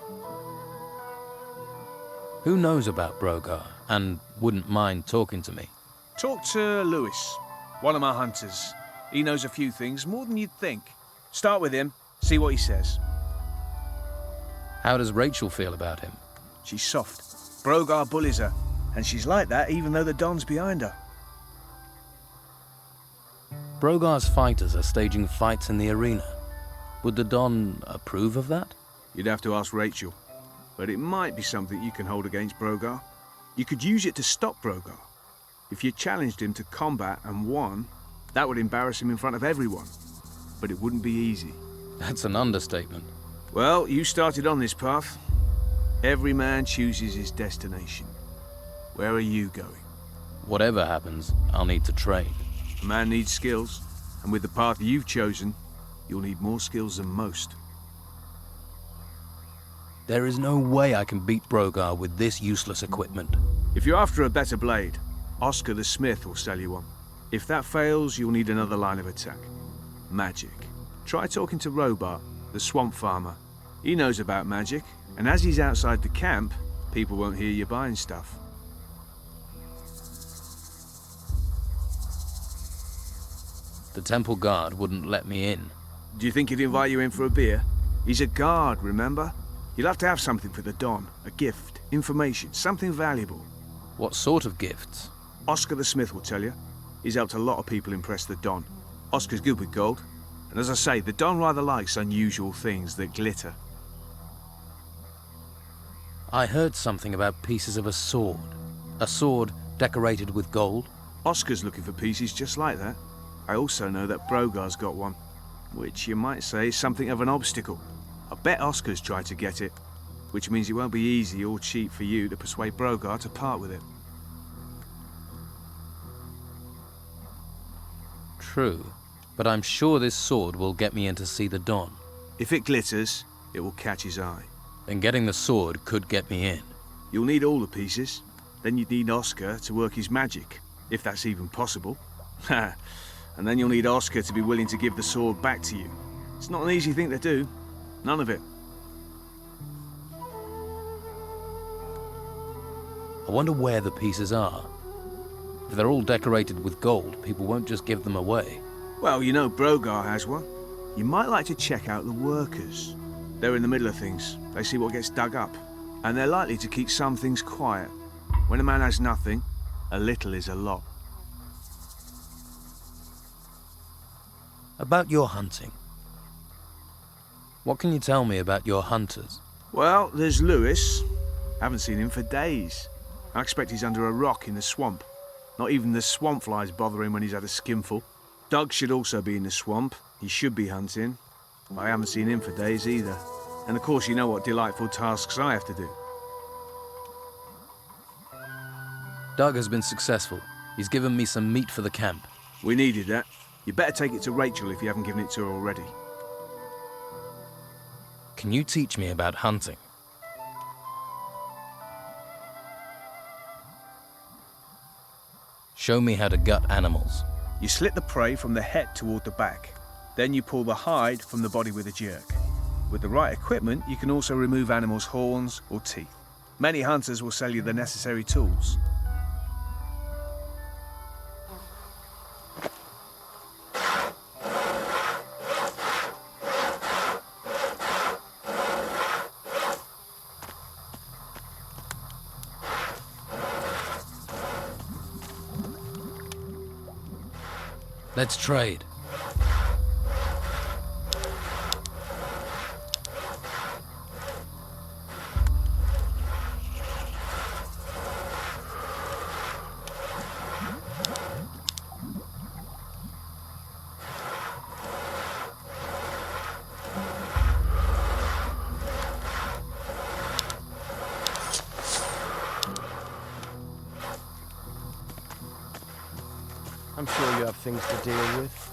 Who knows about Brogar and wouldn't mind talking to me? Talk to Lewis, one of my hunters. He knows a few things, more than you'd think. Start with him, see what he says. How does Rachel feel about him? She's soft. Brogar bullies her, and she's like that even though the Don's behind her. Brogar's fighters are staging fights in the arena. Would the Don approve of that? You'd have to ask Rachel, but it might be something you can hold against Brogar. You could use it to stop Brogar. If you challenged him to combat and won, that would embarrass him in front of everyone. But it wouldn't be easy. That's an understatement. Well, you started on this path. Every man chooses his destination. Where are you going? Whatever happens, I'll need to train. A man needs skills, and with the path you've chosen, you'll need more skills than most. There is no way I can beat Brogar with this useless equipment. If you're after a better blade, Oscar the Smith will sell you one. If that fails, you'll need another line of attack. Magic. Try talking to Robart, the swamp farmer. He knows about magic, and as he's outside the camp, people won't hear you buying stuff. The temple guard wouldn't let me in. Do you think he'd invite you in for a beer? He's a guard, remember? You'll have to have something for the Don. A gift, information, something valuable. What sort of gifts? Oscar the Smith will tell you. He's helped a lot of people impress the Don. Oscar's good with gold. And as I say, the Don rather likes unusual things that glitter. I heard something about pieces of a sword. A sword decorated with gold? Oscar's looking for pieces just like that. I also know that Brogar's got one, which you might say is something of an obstacle. I bet Oscar's tried to get it, which means it won't be easy or cheap for you to persuade Brogar to part with it. True, but I'm sure this sword will get me in to see the Don. If it glitters, it will catch his eye. Then getting the sword could get me in. You'll need all the pieces. Then you'd need Oscar to work his magic, if that's even possible. Ha! And then you'll need Oscar to be willing to give the sword back to you. It's not an easy thing to do. None of it. I wonder where the pieces are. If they're all decorated with gold, people won't just give them away. Well, you know Brogar has one. You might like to check out the workers. They're in the middle of things. They see what gets dug up. And they're likely to keep some things quiet. When a man has nothing, a little is a lot. About your hunting. What can you tell me about your hunters? Well, there's Lewis. Haven't seen him for days. I expect he's under a rock in the swamp. Not even the swamp flies bother him when he's had a skinful. Doug should also be in the swamp. He should be hunting. I haven't seen him for days either. And of course you know what delightful tasks I have to do. Doug has been successful. He's given me some meat for the camp. We needed that. You better take it to Rachel if you haven't given it to her already. Can you teach me about hunting? Show me how to gut animals. You slit the prey from the head toward the back. Then you pull the hide from the body with a jerk. With the right equipment, you can also remove animals' horns or teeth. Many hunters will sell you the necessary tools. Let's trade. I'm sure you have things to deal with.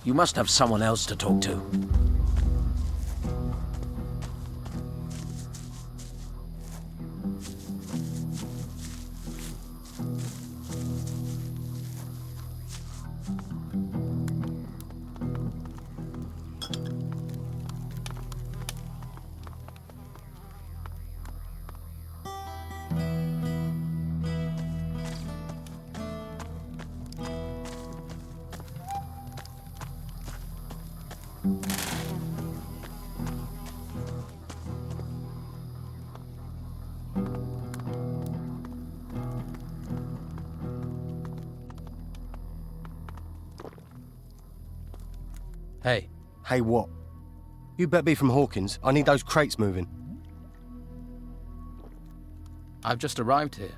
You must have someone else to talk to. Hey. Hey, what? You better be from Hawkins. I need those crates moving. I've just arrived here.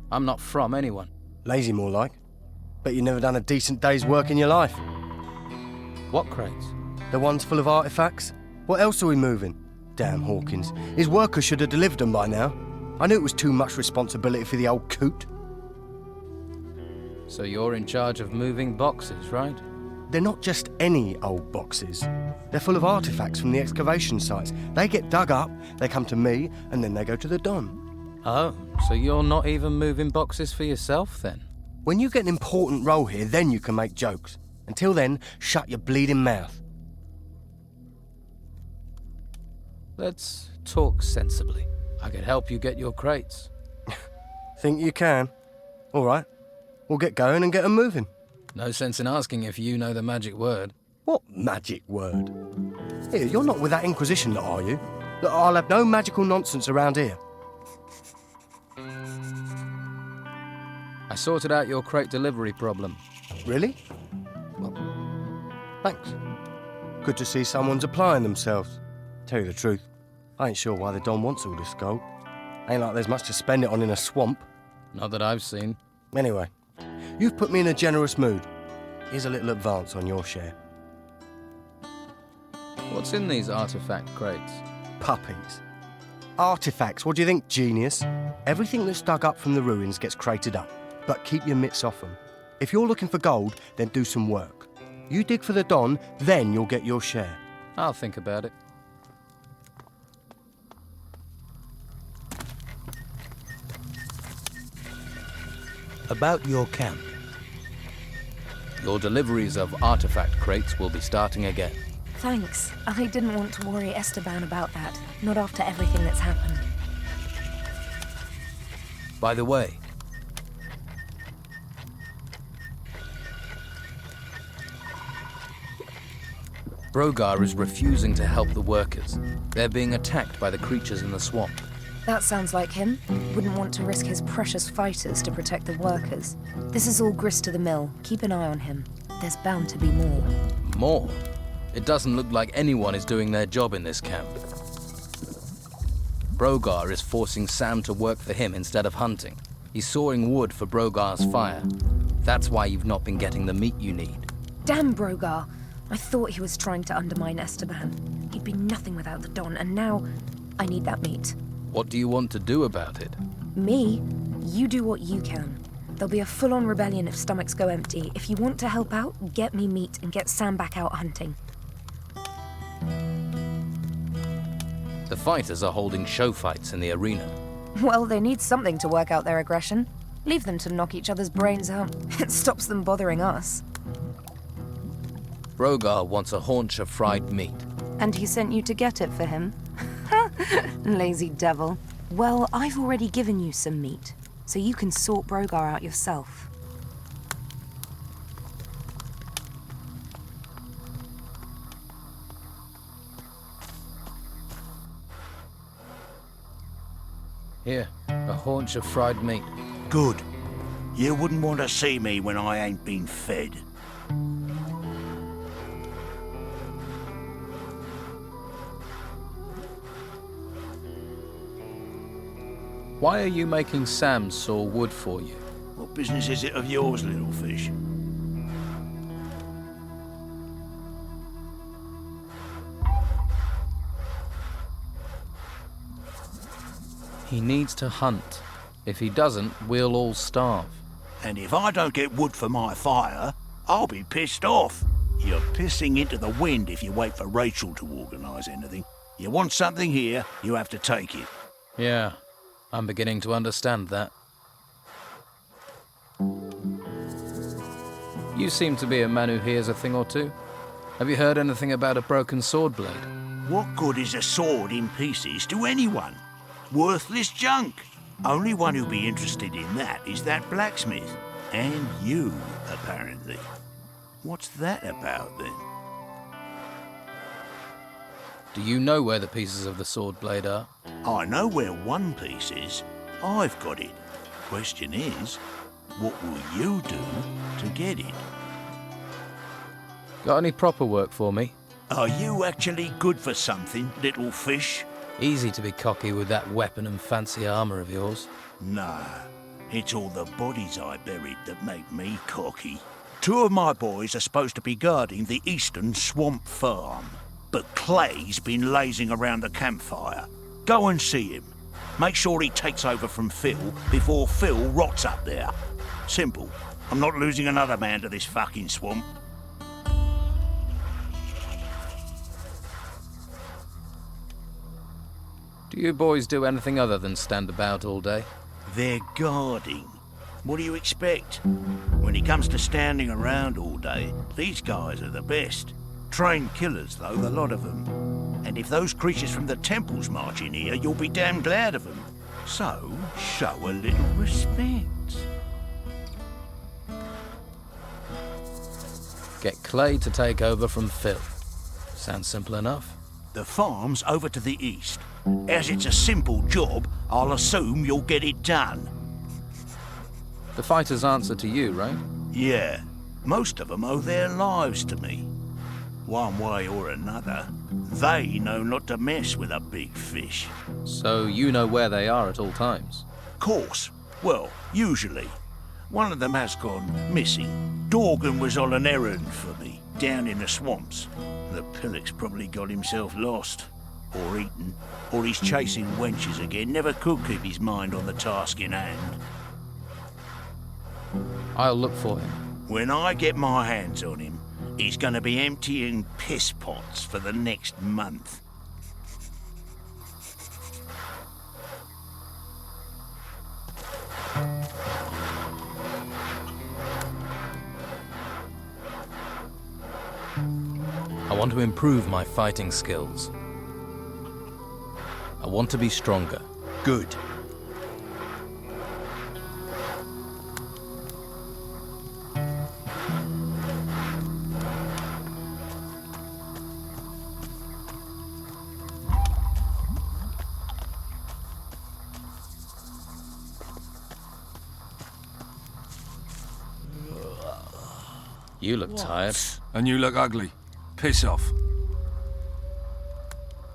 I'm not from anyone. Lazy, more like. Bet you never done a decent day's work in your life. What crates? The ones full of artifacts. What else are we moving? Damn Hawkins. His workers should have delivered them by now. I knew it was too much responsibility for the old coot. So you're in charge of moving boxes, right? They're not just any old boxes. They're full of artifacts from the excavation sites. They get dug up, they come to me, and then they go to the Don. Oh, so you're not even moving boxes for yourself, then? When you get an important role here, then you can make jokes. Until then, shut your bleeding mouth. Let's talk sensibly. I could help you get your crates. Think you can? All right. We'll get going and get them moving. No sense in asking if you know the magic word. What magic word? Here, you're not with that Inquisition lot, are you? Look, I'll have no magical nonsense around here. I sorted out your crate delivery problem. Really? Well, thanks. Good to see someone's applying themselves. Tell you the truth, I ain't sure why the Don wants all this gold. Ain't like there's much to spend it on in a swamp. Not that I've seen. Anyway, you've put me in a generous mood. Here's a little advance on your share. What's in these artifact crates? Puppies. Artifacts, what do you think, genius? Everything that's dug up from the ruins gets crated up, but keep your mitts off them. If you're looking for gold, then do some work. You dig for the Don, then you'll get your share. I'll think about it. About your camp. Your deliveries of artifact crates will be starting again. Thanks. I didn't want to worry Esteban about that. Not after everything that's happened. By the way, Brogar is refusing to help the workers. They're being attacked by the creatures in the swamp. That sounds like him. Wouldn't want to risk his precious fighters to protect the workers. This is all grist to the mill. Keep an eye on him. There's bound to be more. More? It doesn't look like anyone is doing their job in this camp. Brogar is forcing Sam to work for him instead of hunting. He's sawing wood for Brogar's fire. That's why you've not been getting the meat you need. Damn Brogar. I thought he was trying to undermine Esteban. He'd be nothing without the Don, and now I need that meat. What do you want to do about it? Me? You do what you can. There'll be a full-on rebellion if stomachs go empty. If you want to help out, get me meat and get Sam back out hunting. The fighters are holding show fights in the arena. Well, they need something to work out their aggression. Leave them to knock each other's brains out. It stops them bothering us. Brogar wants a haunch of fried meat. And he sent you to get it for him? Lazy devil. Well, I've already given you some meat, so you can sort Brogar out yourself. Here, a haunch of fried meat. Good. You wouldn't want to see me when I ain't been fed. Why are you making Sam saw wood for you? What business is it of yours, little fish? He needs to hunt. If he doesn't, we'll all starve. And if I don't get wood for my fire, I'll be pissed off. You're pissing into the wind if you wait for Rachel to organise anything. You want something here, you have to take it. Yeah, I'm beginning to understand that. You seem to be a man who hears a thing or two. Have you heard anything about a broken sword blade? What good is a sword in pieces to anyone? Worthless junk. Only one who'd be interested in that is that blacksmith. And you, apparently. What's that about, then? Do you know where the pieces of the sword blade are? I know where one piece is. I've got it. Question is, what will you do to get it? Got any proper work for me? Are you actually good for something, little fish? Easy to be cocky with that weapon and fancy armor of yours. Nah, it's all the bodies I buried that make me cocky. 2 of my boys are supposed to be guarding the eastern swamp farm, but Clay's been lazing around the campfire. Go and see him. Make sure he takes over from Phil before Phil rots up there. Simple. I'm not losing another man to this fucking swamp. Do you boys do anything other than stand about all day? They're guarding. What do you expect? When it comes to standing around all day, these guys are the best. Trained killers, though, the lot of them. And if those creatures from the temples march in here, you'll be damn glad of them. So, show a little respect. Get Clay to take over from Phil. Sounds simple enough. The farm's over to the east. As it's a simple job, I'll assume you'll get it done. The fighters answer to you, right? Yeah. Most of them owe their lives to me. One way or another, they know not to mess with a big fish. So you know where they are at all times? Course. Well, usually. One of them has gone missing. Dorgan was on an errand for me, down in the swamps. The pillock's probably got himself lost. Or eaten. Or he's chasing wenches again. Never could keep his mind on the task in hand. I'll look for him. When I get my hands on him, he's gonna be emptying piss pots for the next month. I want to improve my fighting skills. I want to be stronger. Good. You look tired. And you look ugly. Piss off.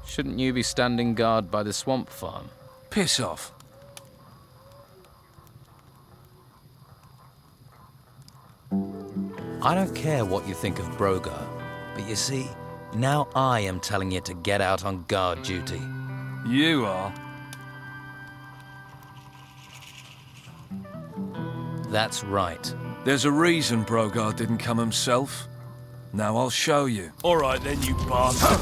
Shouldn't you be standing guard by the swamp farm? Piss off. I don't care what you think of Brogar, but you see, now I am telling you to get out on guard duty. You are? That's right. There's a reason Brogar didn't come himself. Now I'll show you. All right then, you bastard.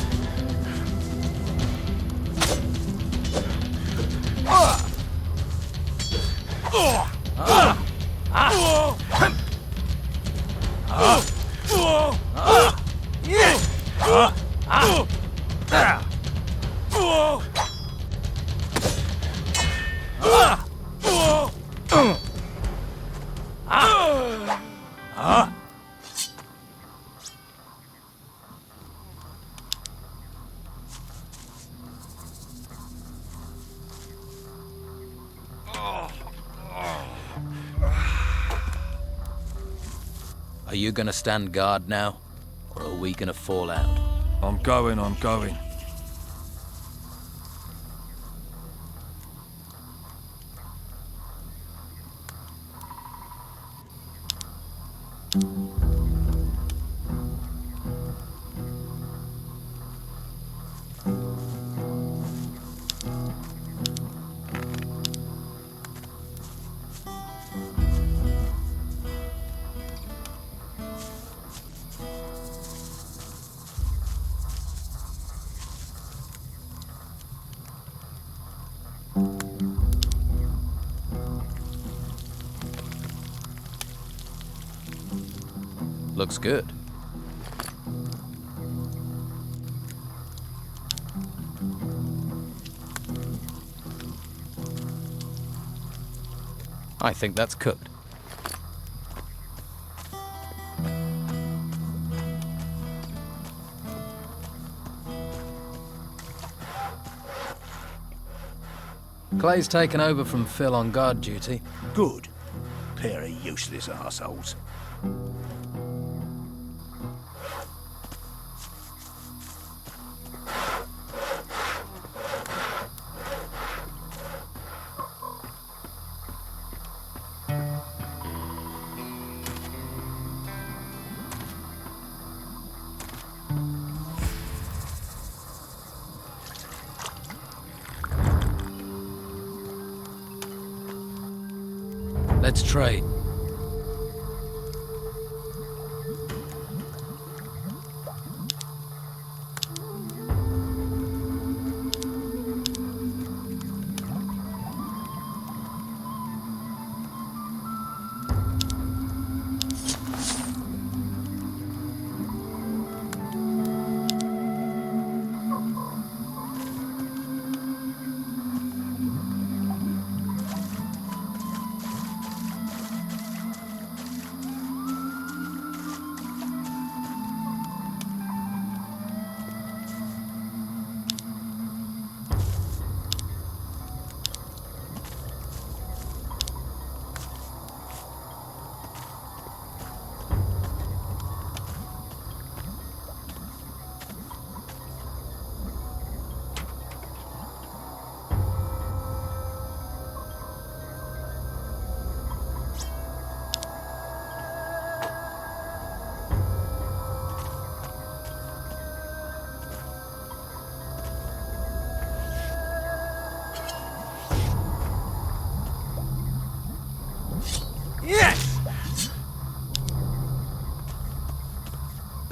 Are you gonna stand guard now? Or are we gonna fall out? I'm going. Looks good. I think that's cooked. Clay's taken over from Phil on guard duty. Good. Pair of useless arseholes. Let's trade.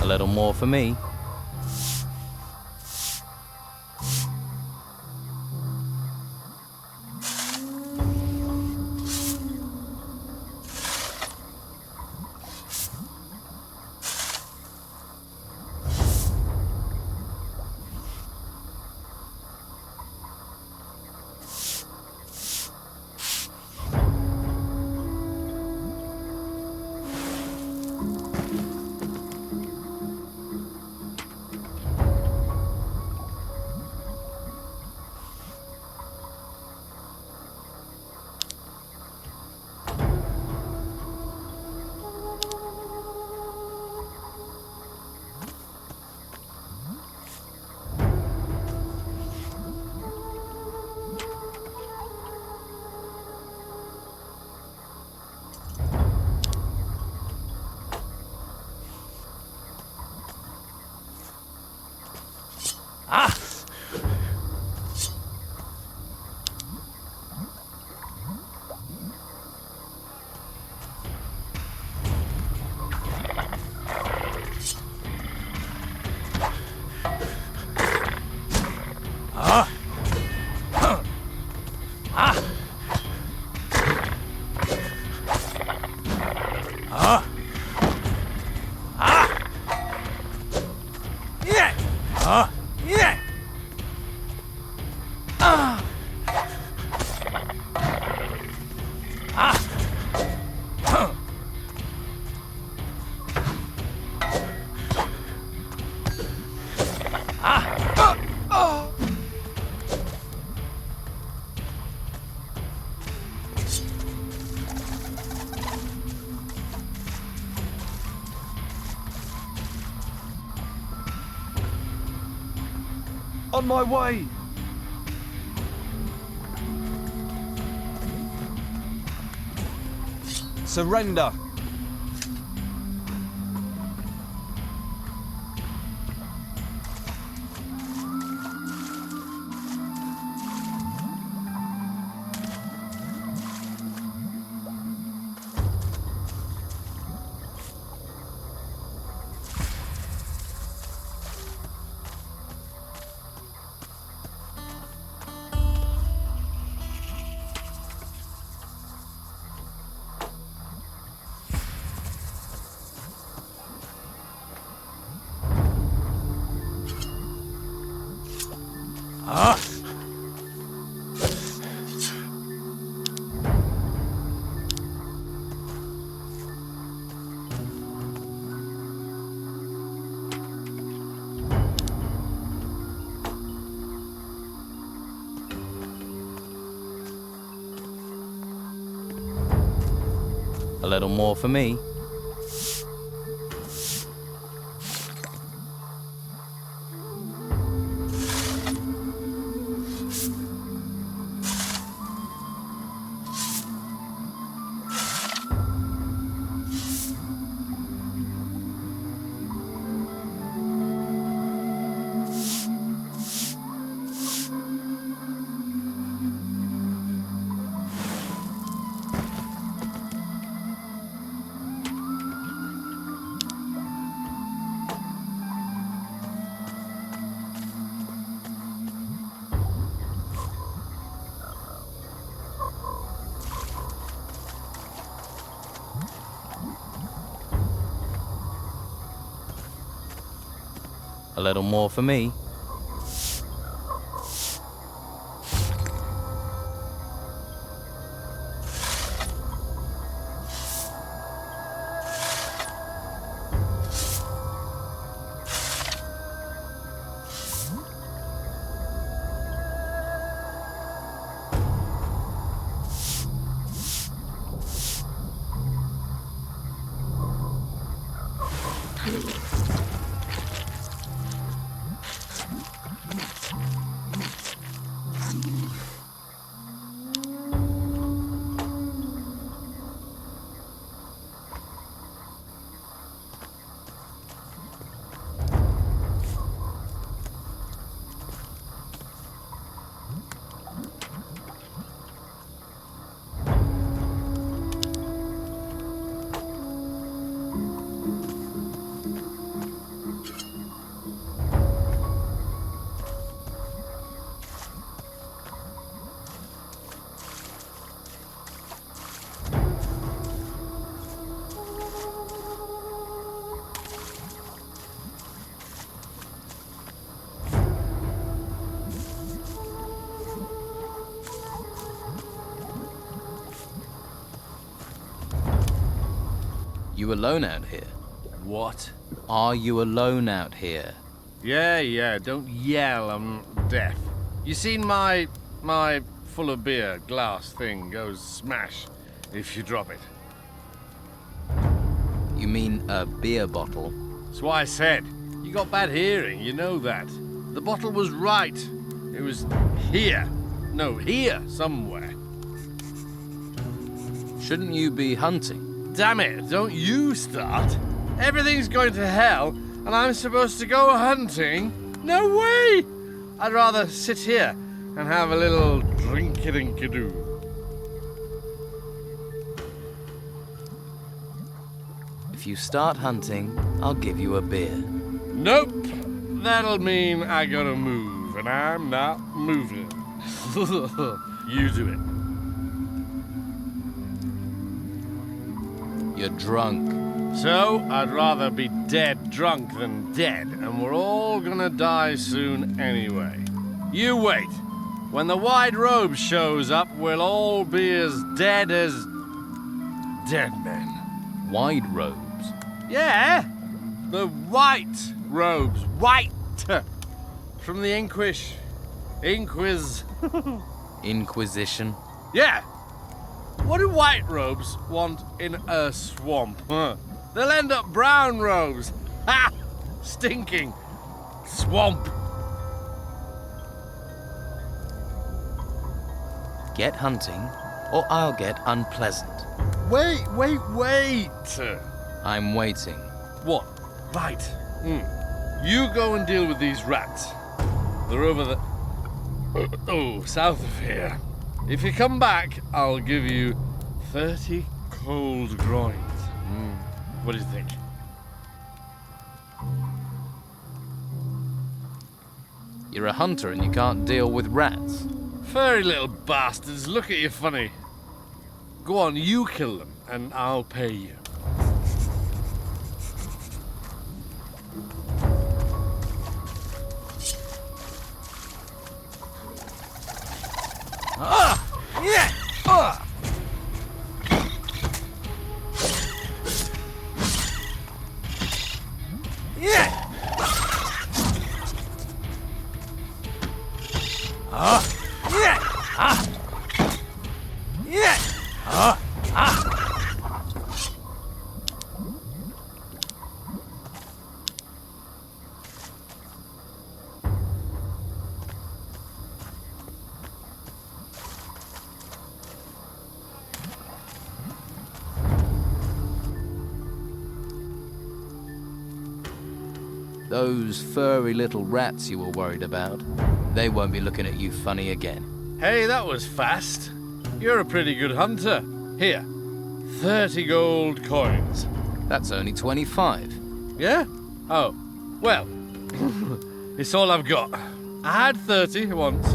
A little more for me. On my way! Surrender! A little more for me. A little more for me. You alone out here? What? Are you alone out here? Yeah, don't yell, I'm deaf. You seen my full of beer glass thing goes smash if you drop it. You mean a beer bottle? That's why I said. You got bad hearing, you know that. The bottle was right. It was here. No, here somewhere. Shouldn't you be hunting? Damn it, don't you start. Everything's going to hell, and I'm supposed to go hunting? No way! I'd rather sit here and have a little drink-a-dink-a-doo. If you start hunting, I'll give you a beer. Nope. That'll mean I gotta move, and I'm not moving. You do it. You're drunk. So, I'd rather be dead drunk than dead, and we're all gonna die soon anyway. You wait. When the white robe shows up, we'll all be as dead dead men. White robes? Yeah! The white robes. White! From the Inquisition? Yeah! What do white robes want in a swamp? Huh? They'll end up brown robes. Ha! Stinking swamp. Get hunting, or I'll get unpleasant. Wait! I'm waiting. What? Right. You go and deal with these rats. They're over the... south of here. If you come back, I'll give you 30 cold groins. What do you think? You're a hunter and you can't deal with rats. Furry little bastards, look at you funny. Go on, you kill them, and I'll pay you. Those furry little rats you were worried about, they won't be looking at you funny again. Hey, that was fast. You're a pretty good hunter. Here, 30 gold coins. That's only 25. Yeah? Oh, well, it's all I've got. I had 30 once.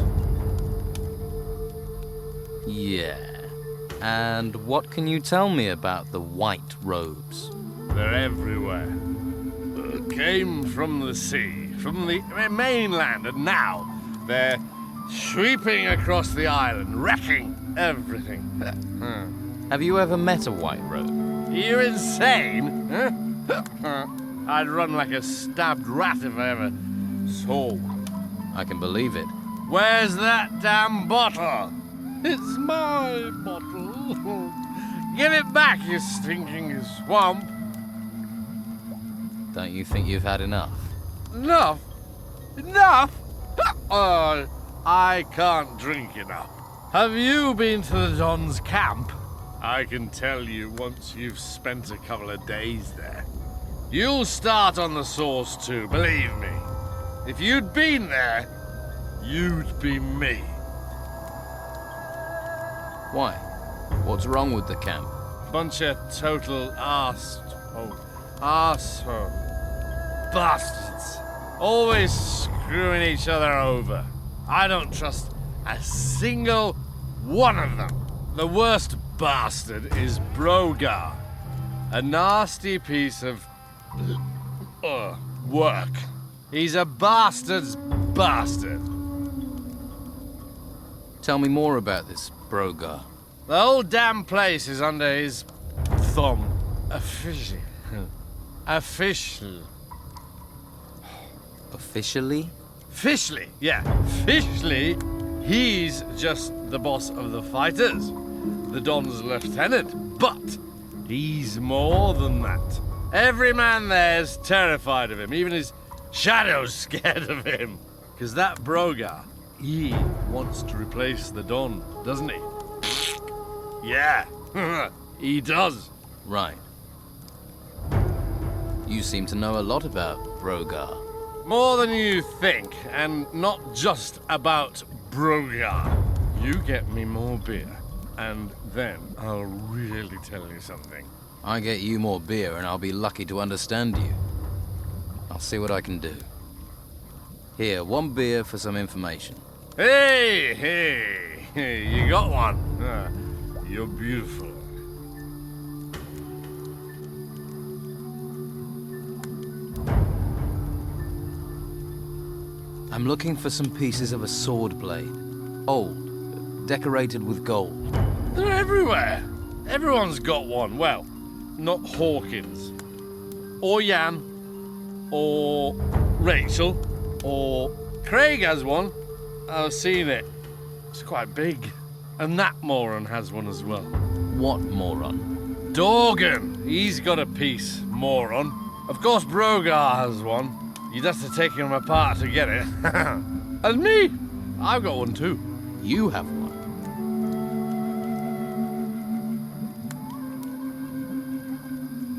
Yeah. And what can you tell me about the white robes? They're everywhere. Came from the sea, from the mainland, and now they're sweeping across the island, wrecking everything. Have you ever met a white robe? Are you insane? I'd run like a stabbed rat if I ever saw one. I can believe it. Where's that damn bottle? It's my bottle. Give it back, you stinking swamp. Don't you think you've had enough? Enough? Enough? Oh, I can't drink enough. Have you been to the Don's camp? I can tell you once you've spent a couple of days there. You'll start on the source too, believe me. If you'd been there, you'd be me. Why? What's wrong with the camp? Bunch of total arsehole. Bastards. Always screwing each other over. I don't trust a single one of them. The worst bastard is Brogar. A nasty piece of work. He's a bastard's bastard. Tell me more about this Brogar. The whole damn place is under his thumb. Officially. Officially? Officially, yeah. Officially, he's just the boss of the fighters. The Don's lieutenant. But he's more than that. Every man there's terrified of him. Even his shadow's scared of him. Because that Brogar, he wants to replace the Don, doesn't he? Yeah, he does. Right. You seem to know a lot about Brogar. More than you think, and not just about Brogar. You get me more beer, and then I'll really tell you something. I get you more beer and I'll be lucky to understand you. I'll see what I can do. Here, 1 beer for some information. Hey, you got one. You're beautiful. I'm looking for some pieces of a sword blade. Old, decorated with gold. They're everywhere. Everyone's got one. Well, not Hawkins. Or Jan. Or Rachel. Or Craig has one. I've seen it. It's quite big. And that moron has one as well. What moron? Dorgan. He's got a piece, moron. Of course Brogar has one. You'd have to take him apart to get it. And me. I've got one too. You have one?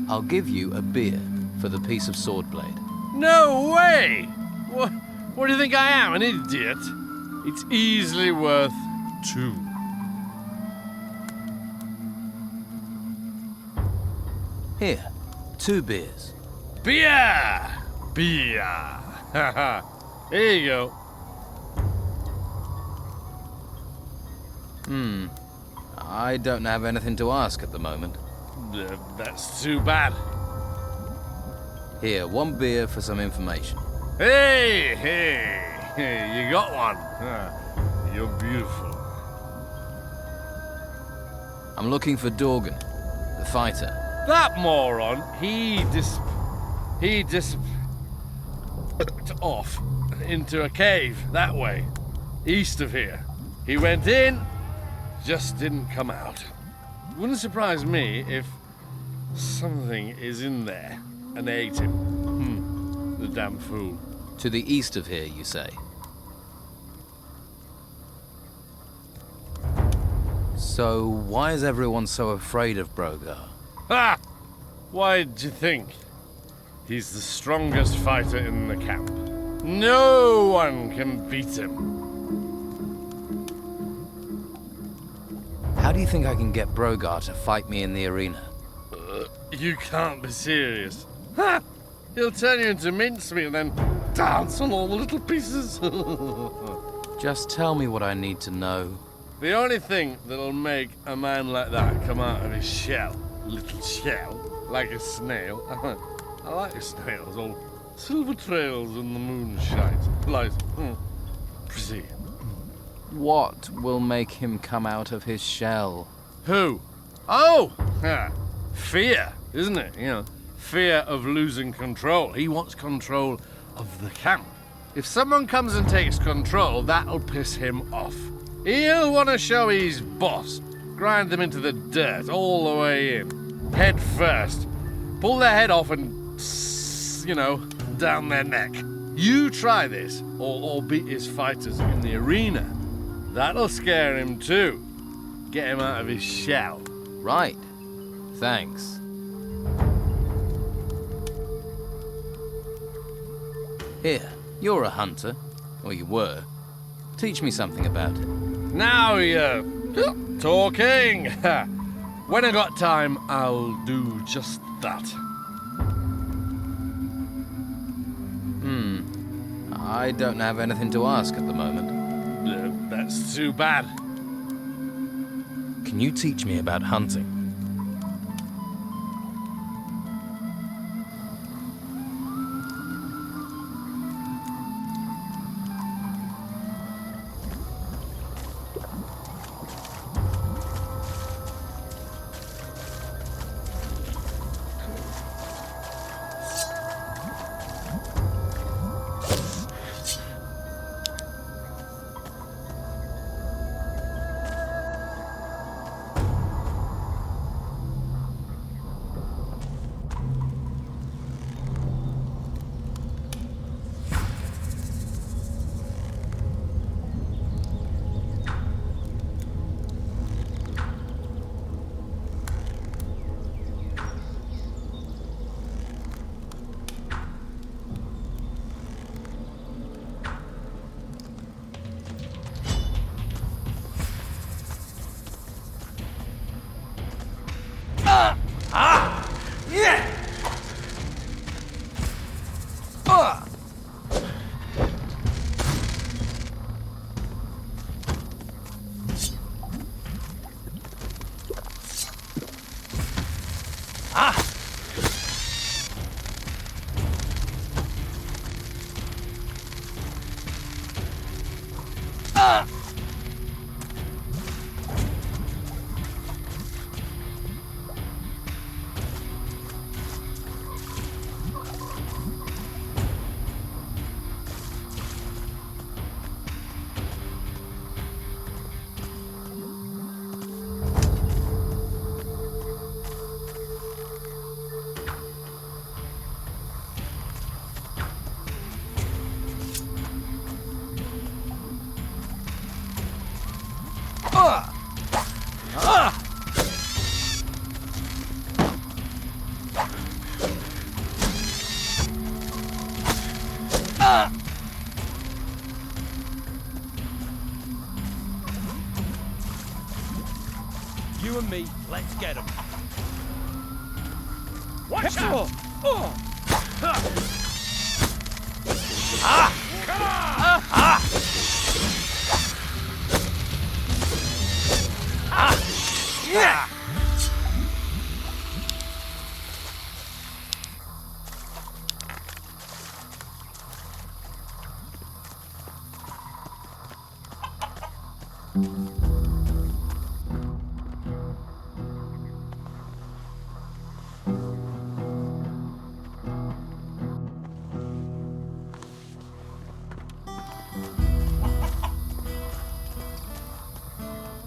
I'll give you a beer for the piece of sword blade. No way! What do you think I am, an idiot? It's easily worth 2. Here, 2 beers. Beer! Beer! Here you go. I don't have anything to ask at the moment. That's too bad. Here, 1 beer for some information. Hey, you got one. You're beautiful. I'm looking for Dorgan, the fighter. That moron, he off into a cave that way, east of here. He went in, just didn't come out. Wouldn't surprise me if something is in there and ate him. The damn fool. To the east of here, you say? So, why is everyone so afraid of Brogar? Ha! Why'd you think? He's the strongest fighter in the camp. No one can beat him. How do you think I can get Brogar to fight me in the arena? You can't be serious. Ha! He'll turn you into mincemeat and then dance on all the little pieces. Just tell me what I need to know. The only thing that'll make a man like that come out of his shell, little shell, like a snail. I like snails, all silver trails in the moonshine. Like, pretty. What will make him come out of his shell? Who? Oh! Fear, isn't it? You know, fear of losing control. He wants control of the camp. If someone comes and takes control, that'll piss him off. He'll want to show he's boss. Grind them into the dirt all the way in. Head first. Pull their head off and, down their neck. You try this, or beat his fighters in the arena. That'll scare him too. Get him out of his shell. Right. Thanks. Here, you're a hunter. Or you were. Teach me something about it. Now you're talking. When I got time, I'll do just that. I don't have anything to ask at the moment. That's too bad. Can you teach me about hunting? You and me, let's get him. Watch out!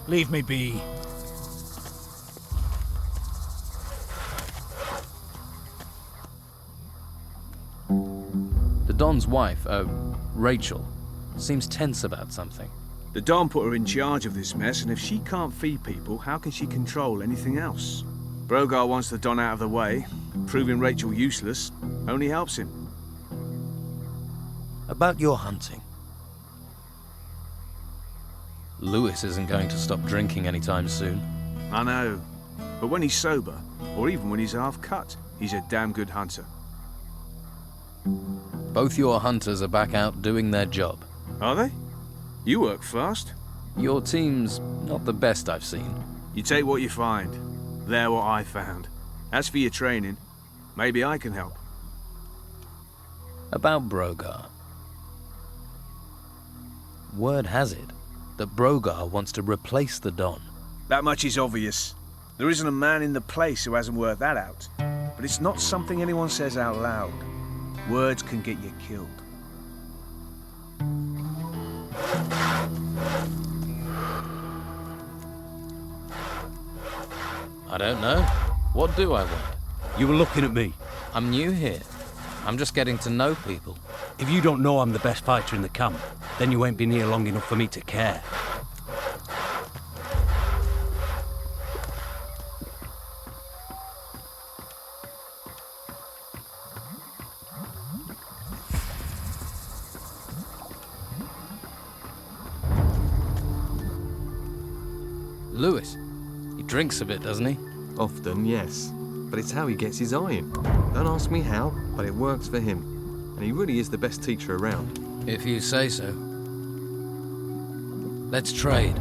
Leave me be. The Don's wife, Rachel, seems tense about something. The Don put her in charge of this mess, and if she can't feed people, how can she control anything else? Brogar wants the Don out of the way. Proving Rachel useless only helps him. About your hunting. Lewis isn't going to stop drinking anytime soon. I know. But when he's sober, or even when he's half cut, he's a damn good hunter. Both your hunters are back out doing their job. Are they? You work fast. Your team's not the best I've seen. You take what you find. They're what I found. As for your training, maybe I can help. About Brogar. Word has it that Brogar wants to replace the Don. That much is obvious. There isn't a man in the place who hasn't worked that out. But it's not something anyone says out loud. Words can get you killed. I don't know. What do I want? You were looking at me. I'm new here. I'm just getting to know people. If you don't know I'm the best fighter in the camp, then you ain't been here long enough for me to care. Lewis, he drinks a bit, doesn't he? Often, yes. But it's how he gets his iron. Don't ask me how, but it works for him. And he really is the best teacher around. If you say so. Let's trade.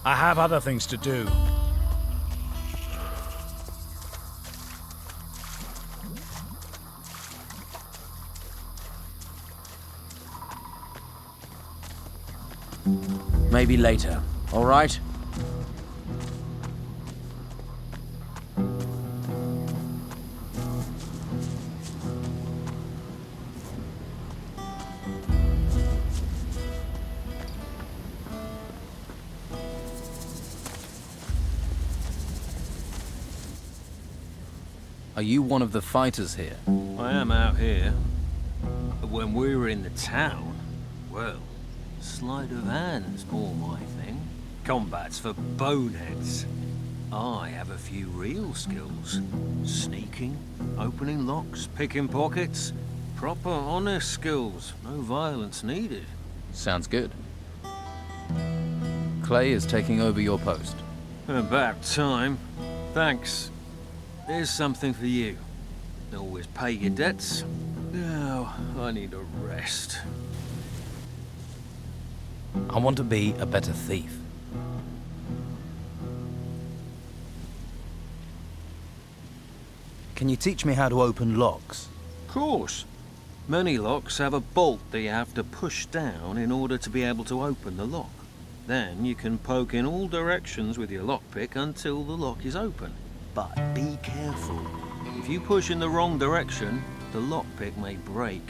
I have other things to do. Maybe later, all right? Are you one of the fighters here? I am out here. But when we were in the town, well, sleight of hand's more my thing. Combat's for boneheads. I have a few real skills. Sneaking, opening locks, picking pockets. Proper, honest skills. No violence needed. Sounds good. Clay is taking over your post. About time. Thanks. Here's something for you. Always pay your debts. Now, I need a rest. I want to be a better thief. Can you teach me how to open locks? Of course. Many locks have a bolt that you have to push down in order to be able to open the lock. Then you can poke in all directions with your lockpick until the lock is open. But be careful. If you push in the wrong direction, the lockpick may break.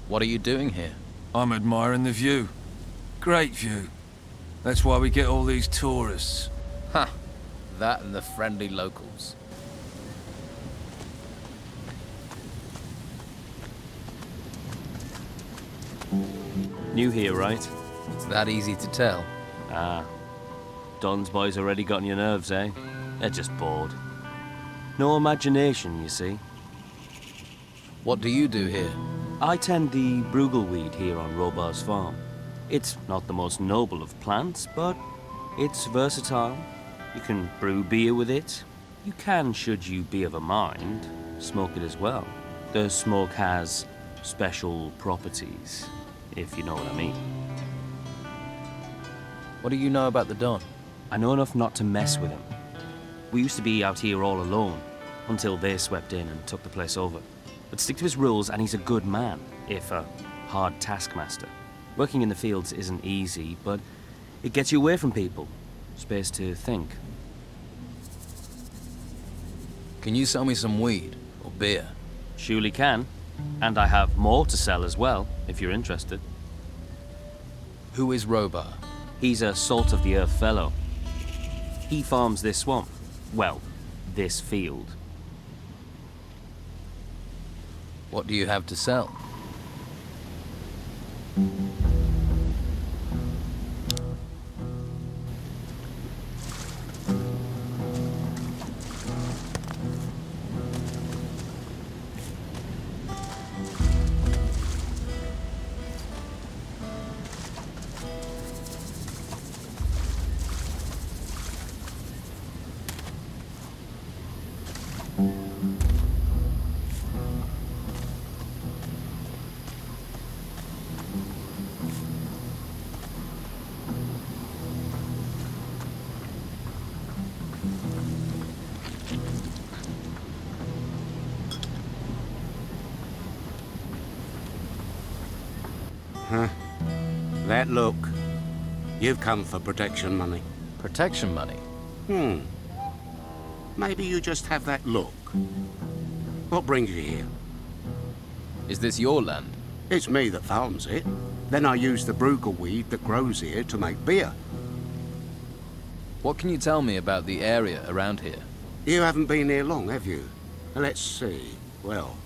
What are you doing here? I'm admiring the view. Great view. That's why we get all these tourists. Ha! That and the friendly locals. New here, right? It's that easy to tell. Ah. Don's boys already got on your nerves, eh? They're just bored. No imagination, you see. What do you do here? I tend the bruggelweed here on Robar's farm. It's not the most noble of plants, but it's versatile. You can brew beer with it. You can, should you be of a mind, smoke it as well. The smoke has special properties, if you know what I mean. What do you know about the Don? I know enough not to mess with him. We used to be out here all alone, until they swept in and took the place over. But stick to his rules, and he's a good man, if a hard taskmaster. Working in the fields isn't easy, but it gets you away from people. Space to think. Can you sell me some weed or beer? Surely can. And I have more to sell as well, if you're interested. Who is Robar? He's a salt-of-the-earth fellow. He farms this swamp. Well, this field. What do you have to sell? Huh? That look. You've come for protection money. Protection money? Maybe you just have that look. What brings you here? Is this your land? It's me that farms it. Then I use the bruggelweed that grows here to make beer. What can you tell me about the area around here? You haven't been here long, have you? Let's see. Well,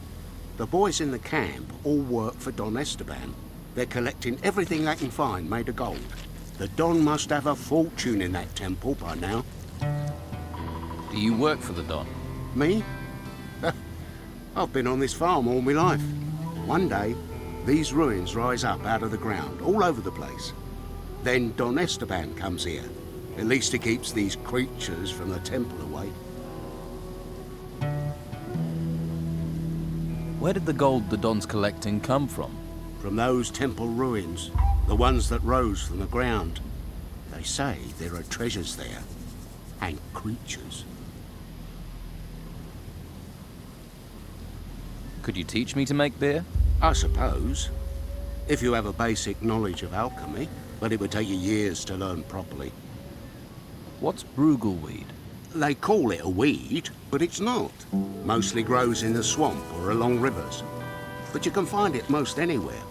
the boys in the camp all work for Don Esteban. They're collecting everything they can find made of gold. The Don must have a fortune in that temple by now. Do you work for the Don? Me? I've been on this farm all my life. One day, these ruins rise up out of the ground, all over the place. Then Don Esteban comes here. At least he keeps these creatures from the temple away. Where did the gold the Don's collecting come from? From those temple ruins, the ones that rose from the ground. They say there are treasures there, and creatures. Could you teach me to make beer? I suppose. If you have a basic knowledge of alchemy, but it would take you years to learn properly. What's bruggelweed? They call it a weed, but it's not. Mostly grows in the swamp or along rivers. But you can find it most anywhere.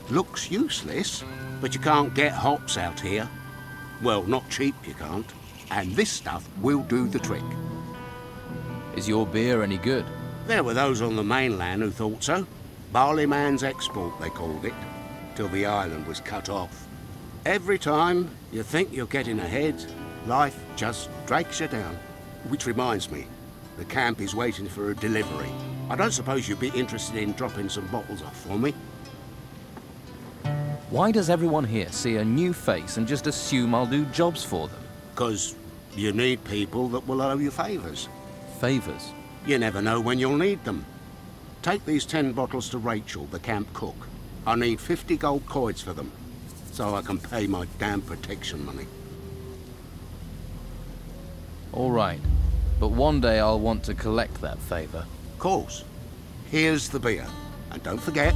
Looks useless, but you can't get hops out here. Well, not cheap you can't. And this stuff will do the trick. Is your beer any good? There were those on the mainland who thought so. Barleyman's export, they called it, till the island was cut off. Every time you think you're getting ahead, life just drags you down. Which reminds me, the camp is waiting for a delivery. I don't suppose you'd be interested in dropping some bottles off for me? Why does everyone here see a new face and just assume I'll do jobs for them? 'Cause you need people that will owe you favours. Favours? You never know when you'll need them. Take these 10 bottles to Rachel, the camp cook. I need 50 gold coins for them, so I can pay my damn protection money. All right, but one day I'll want to collect that favour. Course. Here's the beer. And don't forget,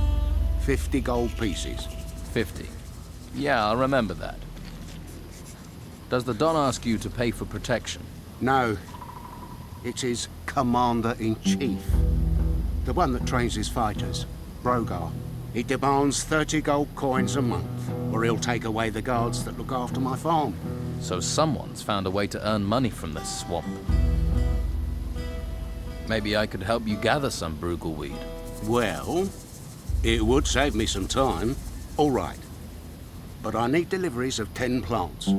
50 gold pieces. 50. Yeah, I'll remember that. Does the Don ask you to pay for protection? No. It's his Commander-in-Chief. The one that trains his fighters, Brogar. He demands 30 gold coins a month, or he'll take away the guards that look after my farm. So someone's found a way to earn money from this swamp. Maybe I could help you gather some brugleweed. Well, it would save me some time. All right. But I need deliveries of 10 plants.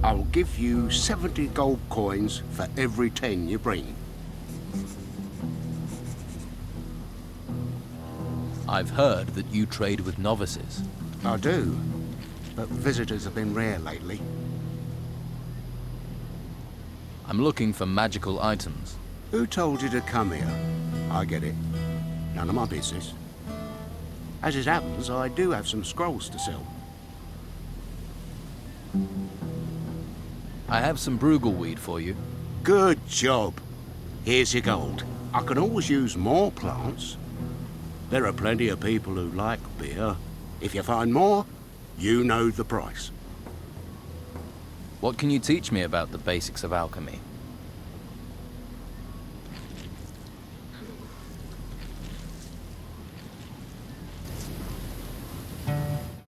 I'll give you 70 gold coins for every 10 you bring. I've heard that you trade with novices. I do, but visitors have been rare lately. I'm looking for magical items. Who told you to come here? I get it. None of my business. As it happens, I do have some scrolls to sell. I have some brugleweed for you. Good job. Here's your gold. I can always use more plants. There are plenty of people who like beer. If you find more, you know the price. What can you teach me about the basics of alchemy?